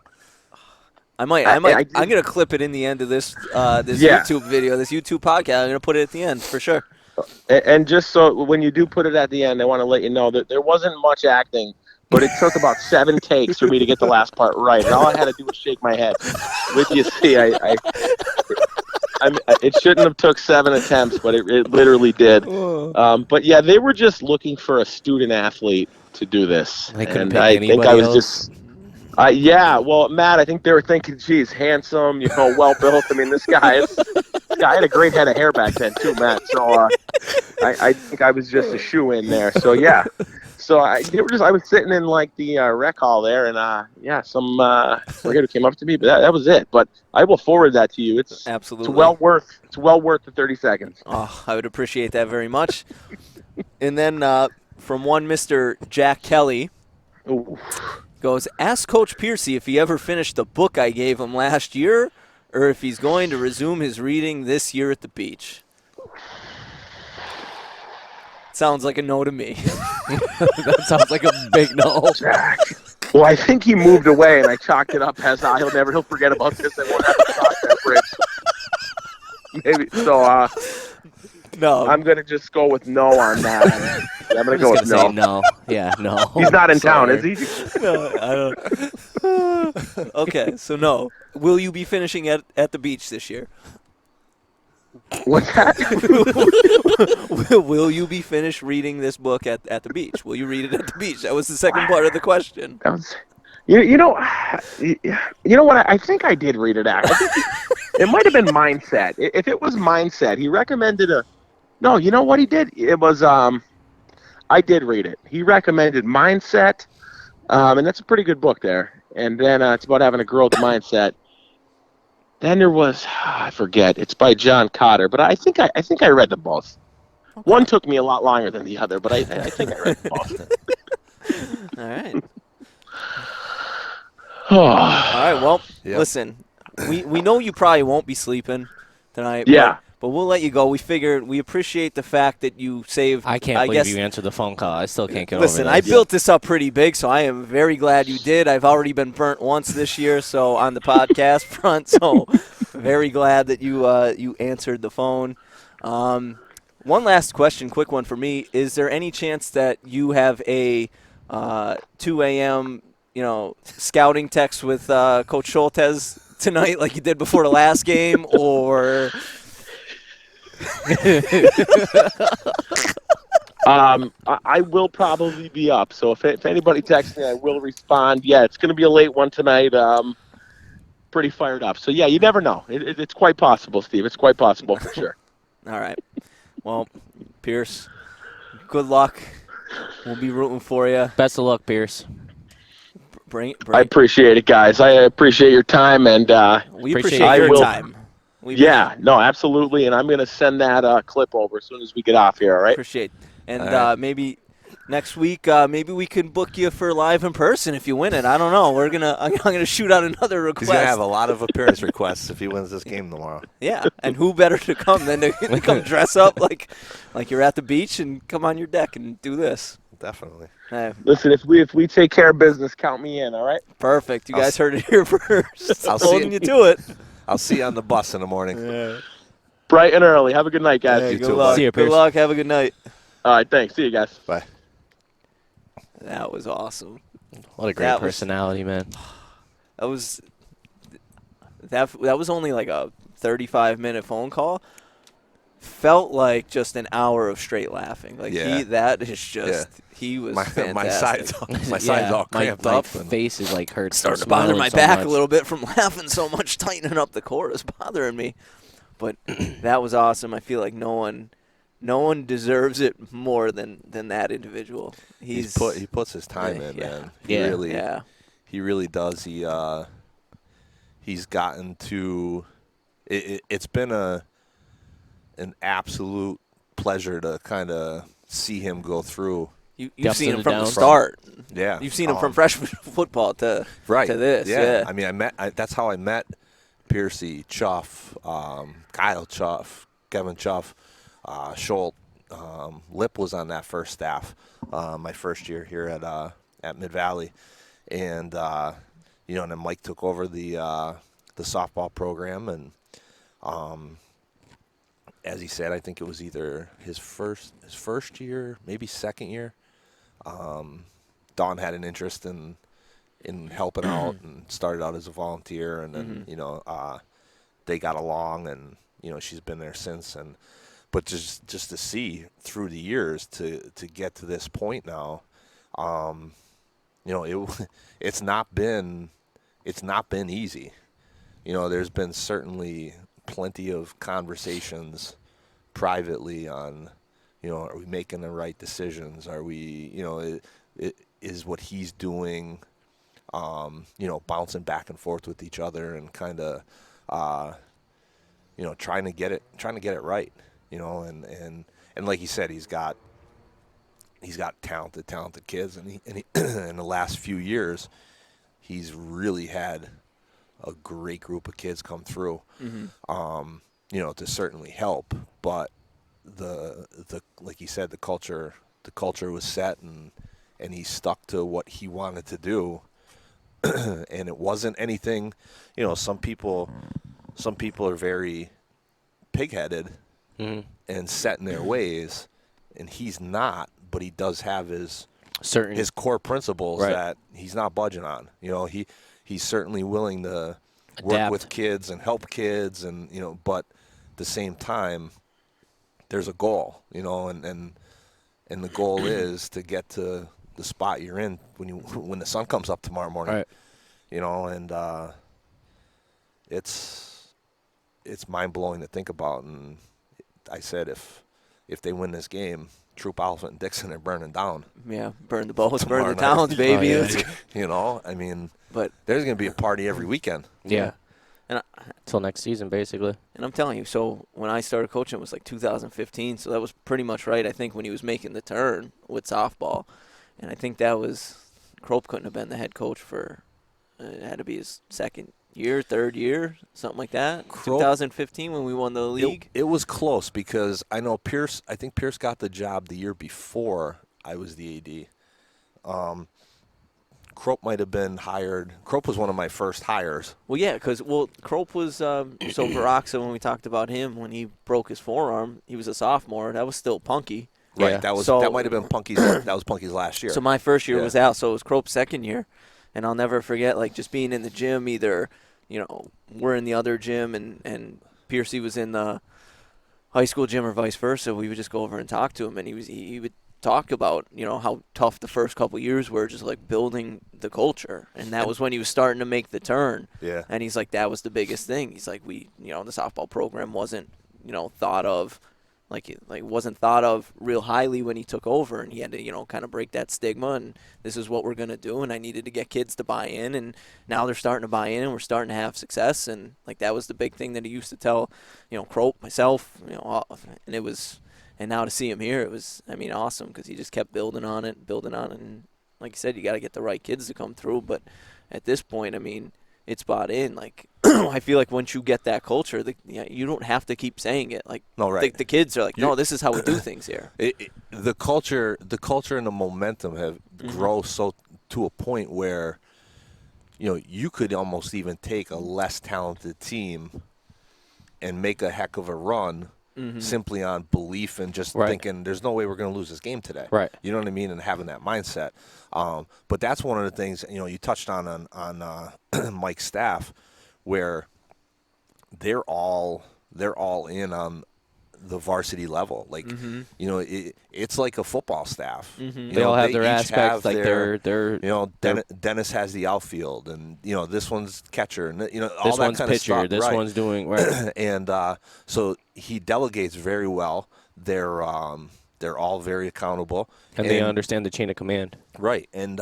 I'm gonna clip it in the end of this YouTube video, this YouTube podcast. I'm gonna put it at the end for sure. And just so when you do put it at the end, I want to let you know that there wasn't much acting, but it took about 7 takes for me to get the last part right. And all I had to do was shake my head. Which you see, it shouldn't have took 7 attempts, but it literally did. But yeah, they were just looking for a student athlete to do this. And I think I was just. Well, Matt, I think they were thinking, geez, handsome, well built. I mean, this guy had a great head of hair back then too, Matt. So I think I was just a shoe in there. So yeah, so I was sitting in like the rec hall there, and some forget who came up to me, but that was it. But I will forward that to you. It's absolutely it's well worth the 30 seconds. Oh, I would appreciate that very much. And then from one Mr. Jack Kelly. Ooh. Goes, ask Coach Piercy if he ever finished the book I gave him last year or if he's going to resume his reading this year at the beach. Sounds like a no to me. That sounds like a big no. Jack. Well, I think he moved away, and I chalked it up as he'll forget about this and won't have to cross that bridge. Maybe so. No, I'm gonna just go with no on that. I'm gonna go with no. Say no. Yeah, no. He's not in town, is he? No, I don't. Okay, so no. Will you be finishing at the beach this year? What's that? Will you be finished reading this book at the beach? Will you read it at the beach? That was the second part of the question. You know what? I think I did read it. Actually, it might have been Mindset. If it was Mindset, he recommended a. No, you know what he did? It was I did read it. He recommended Mindset, and that's a pretty good book there. And then it's about having a growth mindset. Then there was I forget. It's by John Cotter, but I think I read them both. Okay. One took me a lot longer than the other, but I think I read them both. All right. All right. Well, listen. We know you probably won't be sleeping tonight. Yeah. But we'll let you go. We appreciate the fact that you saved. I can't believe you answered the phone call. I still can't get over Listen, this. I built this up pretty big, so I am very glad you did. I've already been burnt once this year, so on the podcast front, so very glad that you answered the phone. One last question, quick one for me. Is there any chance that you have a 2 a.m. Scouting text with Coach Schultz tonight like you did before the last game, or – I will probably be up, so if anybody texts me, I will respond. Yeah, it's going to be a late one tonight. Pretty fired up. So, yeah, you never know. It's quite possible, Steve. It's quite possible for sure. All right. Well, Pierce, good luck. We'll be rooting for you. Best of luck, Pierce. I appreciate it, guys. I appreciate your time, and we appreciate your time. No, absolutely, and I'm going to send that clip over as soon as we get off here, all right? Appreciate it. And maybe next week, maybe we can book you for live in person if you win it. I don't know. I'm gonna shoot out another request. He's gonna have a lot of appearance requests if he wins this game tomorrow. Yeah, and who better to come than to come dress up like you're at the beach and come on your deck and do this. Definitely. Listen, if we take care of business, count me in. All right. Perfect. You guys heard it here first. I'm holding you to it. I'll see you on the bus in the morning. Yeah. Bright and early. Have a good night, guys. You good too. Luck. See you, good luck. Have a good night. All right. Thanks. See you guys. Bye. That was awesome. What a great personality, man. That was only like a 35-minute phone call. Felt like just an hour of straight laughing. Like he was fantastic. My sides all cramped up. My face is like hurts. Starting to bother my back a little bit from laughing so much. Tightening up the cord is bothering me. But that was awesome. I feel like no one deserves it more than that individual. He puts his time in, man. He really does. He's gotten to. It's been an absolute pleasure to kind of see him go through. You've seen him from the start. Yeah, you've seen him from freshman football to this. Yeah, I mean, that's how I met Piercy, Chuff, Kyle Chuff, Kevin Chuff, Schultz. Lip was on that first staff my first year here at Mid Valley, and and then Mike took over the softball program, and as he said, I think it was either his first year, maybe second year. Don had an interest in helping out and started out as a volunteer, and then they got along, and she's been there since. But just to see through the years to get to this point now, it's not been easy. There's been certainly plenty of conversations privately on, are we making the right decisions? Are we, is what he's doing, bouncing back and forth with each other and kind of, trying to get it right, and like he said, he's got talented kids, and he in the last few years, he's really had a great group of kids come through, to certainly help. But the like he said, the culture was set, and he stuck to what he wanted to do, and it wasn't anything. Some people are very pig-headed and set in their ways, and he's not. But he does have his core principles that he's not budging on. He's certainly willing to work with kids and help kids, and but at the same time, there's a goal, and the goal is to get to the spot you're in when the sun comes up tomorrow morning, and it's mind blowing to think about. And I said if they win this game, Troop Alpha and Dixon are burning down. Yeah, burn the boats, burn the towns, baby. But there's going to be a party every weekend. Yeah. Until next season, basically. And I'm telling you, so when I started coaching, it was like 2015, so that was pretty much right, I think, when he was making the turn with softball. And I think that was – Kropp couldn't have been the head coach for it had to be his second third year, something like that. Crope, 2015 when we won the league. It was close because I know Pierce. I think Pierce got the job the year before I was the AD. Crope might have been hired. Crope was one of my first hires. Well, yeah, because Crope was so Baraksa when we talked about him when he broke his forearm. He was a sophomore. That was still Punky. Right. Yeah. That might have been Punky's. That was Punky's last year. So my first year was out, so it was Crope's second year, and I'll never forget just being in the gym. Either we're in the other gym and Piercy was in the high school gym or vice versa. We would just go over and talk to him, and he would talk about how tough the first couple years were, just building the culture, and that was when he was starting to make the turn. Yeah. And he's like, that was the biggest thing. He's like, the softball program wasn't thought of. Wasn't thought of real highly when he took over, and he had to kind of break that stigma, and this is what we're going to do, and I needed to get kids to buy in, and now they're starting to buy in, and we're starting to have success, and that was the big thing that he used to tell Crope, myself, and now to see him here, it was awesome, because he just kept building on it, and like you said, you got to get the right kids to come through, but at this point, it's bought in. I feel like once you get that culture, you don't have to keep saying it. No, right. The kids are like, no, this is how we do things here. The culture and the momentum have grown so to a point where, you could almost even take a less talented team and make a heck of a run simply on belief and just thinking there's no way we're going to lose this game today. Right. You know what I mean? And having that mindset. But that's one of the things, you touched on Mike's staff, where they're all in on the varsity level. It's like a football staff. They all have their aspects. They're Dennis has the outfield, and this one's catcher, and all this that one's kind pitcher. of stuff. This one's doing right. And so he delegates very well. They're all very accountable, and they understand the chain of command. Right, and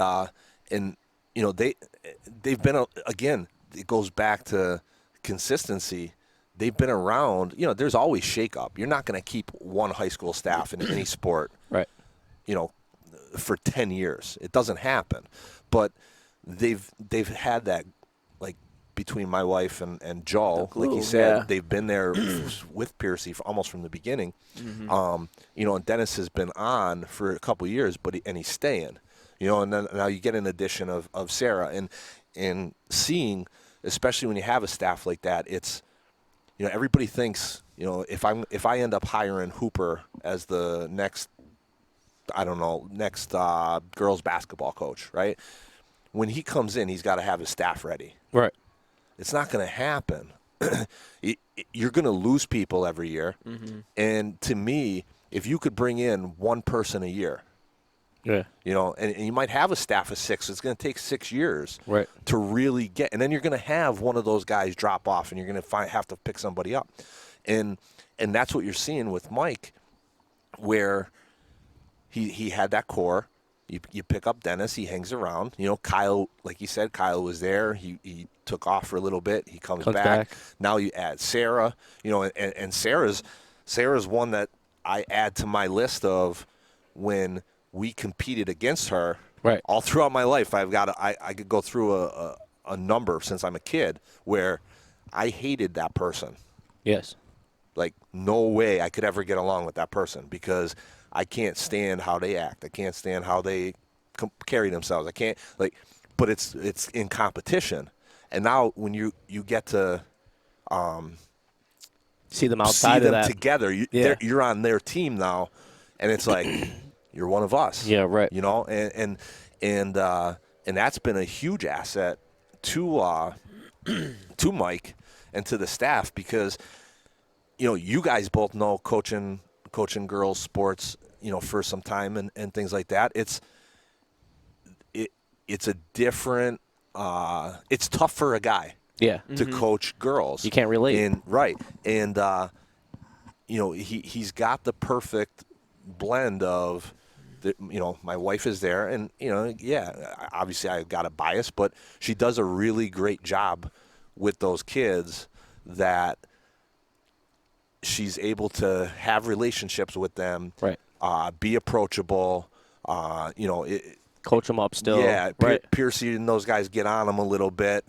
they've been again. It goes back to consistency. They've been around. There's always shakeup. You're not going to keep one high school staff in any sport, right? For 10 years. It doesn't happen. But they've had that, between my wife and Joe, like you said, they've been there with Piercy almost from the beginning. And Dennis has been on for a couple of years, and he's staying. And then now you get an addition of Sarah, and seeing, especially when you have a staff like that, it's, everybody thinks, if I end up hiring Hooper as the next girls basketball coach, right? When he comes in, he's got to have his staff ready. Right. It's not going to happen. You're going to lose people every year. And to me, if you could bring in one person a year, and you might have a staff of 6. It's going to take 6 years to really get, and then you're going to have one of those guys drop off, and you're going to have to pick somebody up, and that's what you're seeing with Mike, where he had that core. You pick up Dennis, he hangs around. Kyle, like you said, Kyle was there. He took off for a little bit. He comes back. Now you add Sarah. And Sarah's one that I add to my list of when we competed against her. Right. All throughout my life, I could go through a number since I'm a kid where I hated that person. Yes. No way I could ever get along with that person because I can't stand how they act. I can't stand how they carry themselves. I can't but it's in competition. And now when you get to see them outside of that together, you're on their team now, and it's like you're one of us. Yeah, right. And that's been a huge asset to Mike and to the staff because you guys both know coaching girls sports, for some time and things like that. It's a different. It's tough for a guy. Yeah. To coach girls. You can't relate. And he's got the perfect blend of. My wife is there, and obviously I've got a bias, but she does a really great job with those kids that. She's able to have relationships with them, right? Be approachable, coach them up still. Yeah, right. Piercy and those guys get on them a little bit,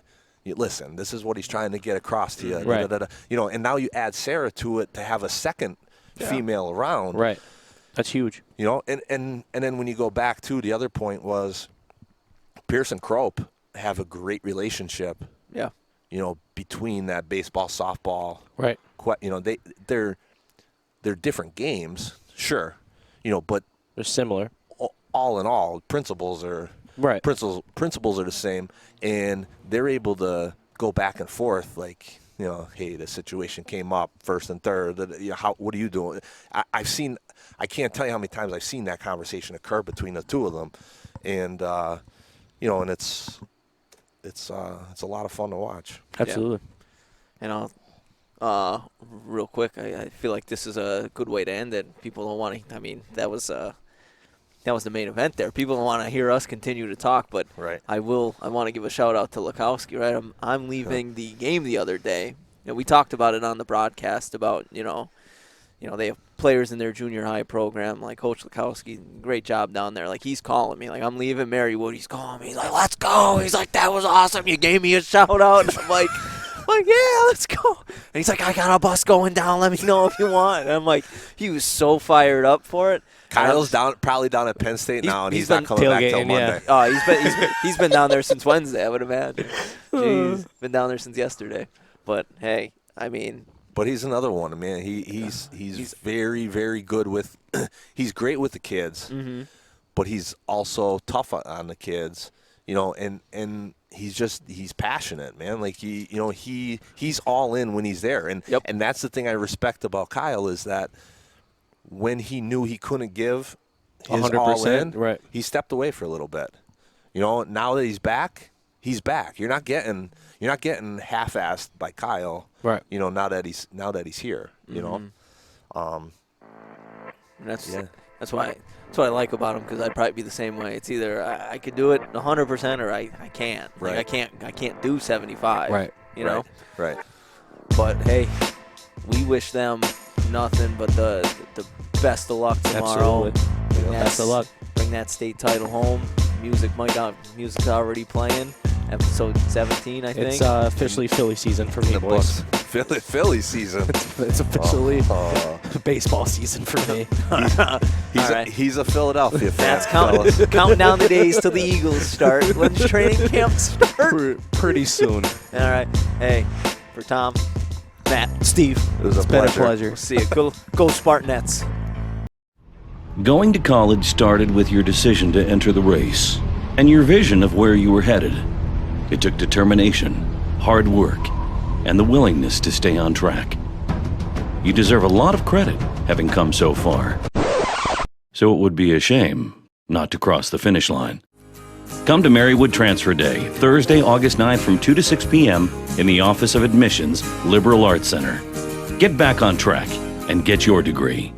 listen, this is what he's trying to get across to you. Right. You know, and now you add Sarah to it to have a second female around. Right. That's huge. You know, and then when you go back to the other point was Pierce and Crope have a great relationship. Yeah. You know, between that baseball, softball. Right. You know, they're different games, sure. You know, but they're similar. All in all, principles are principles are the same, and they're able to go back and forth like, you know, hey, the situation came up first and third. You know, what are you doing? I can't tell you how many times I've seen that conversation occur between the two of them, and you know, and it's a lot of fun to watch. Absolutely. Yeah. And real quick, I feel like this is a good way to end it. People don't want to. I mean, that was the main event there. People don't want to hear us continue to talk, but right. I want to give a shout out to Lukowski. Right, I'm leaving the game the other day. You know, we talked about it on the broadcast about you know they have players in their junior high program like Coach Lukowski. Great job down there. Like he's calling me. Like I'm leaving Marywood. He's calling me. He's like, let's go. He's like, that was awesome. You gave me a shout out. And I'm like, yeah, let's go. And he's like, I got a bus going down. Let me know if you want. And I'm like, he was so fired up for it. Kyle's probably down at Penn State now, and he's not coming back till Monday. He's been down there since Wednesday, I would imagine. Jeez, been down there since yesterday. But hey, I mean. But he's another one, man. He's very, very good with. He's great with the kids, but he's also tough on the kids. You know, and he's passionate, man. Like he's all in when he's there, and that's the thing I respect about Kyle is that when he knew he couldn't give his 100%, all in, right, he stepped away for a little bit. You know, now that he's back. You're not getting half-assed by Kyle. Right. You know, now that he's here. You know. That's what I like about him because I'd probably be the same way. It's either I could do it 100% or I can't. Right. Like I can't do 75. Right. You know. Right. But hey, we wish them nothing but the best of luck tomorrow. Absolutely. Best of luck. Bring that state title home. Music's already playing. Episode 17, I think. It's officially Philly season for me, boys. Philly season. It's officially baseball season for me. He's a Philadelphia fan. That's counting down the days till the Eagles start. When's training camp start? Pretty soon. All right. Hey, for Tom, Matt, Steve, it's been a pleasure. We'll see you. Go Spartanettes. Going to college started with your decision to enter the race and your vision of where you were headed. It took determination, hard work, and the willingness to stay on track. You deserve a lot of credit having come so far. So it would be a shame not to cross the finish line. Come to Marywood Transfer Day, Thursday, August 9th from 2 to 6 p.m. in the Office of Admissions, Liberal Arts Center. Get back on track and get your degree.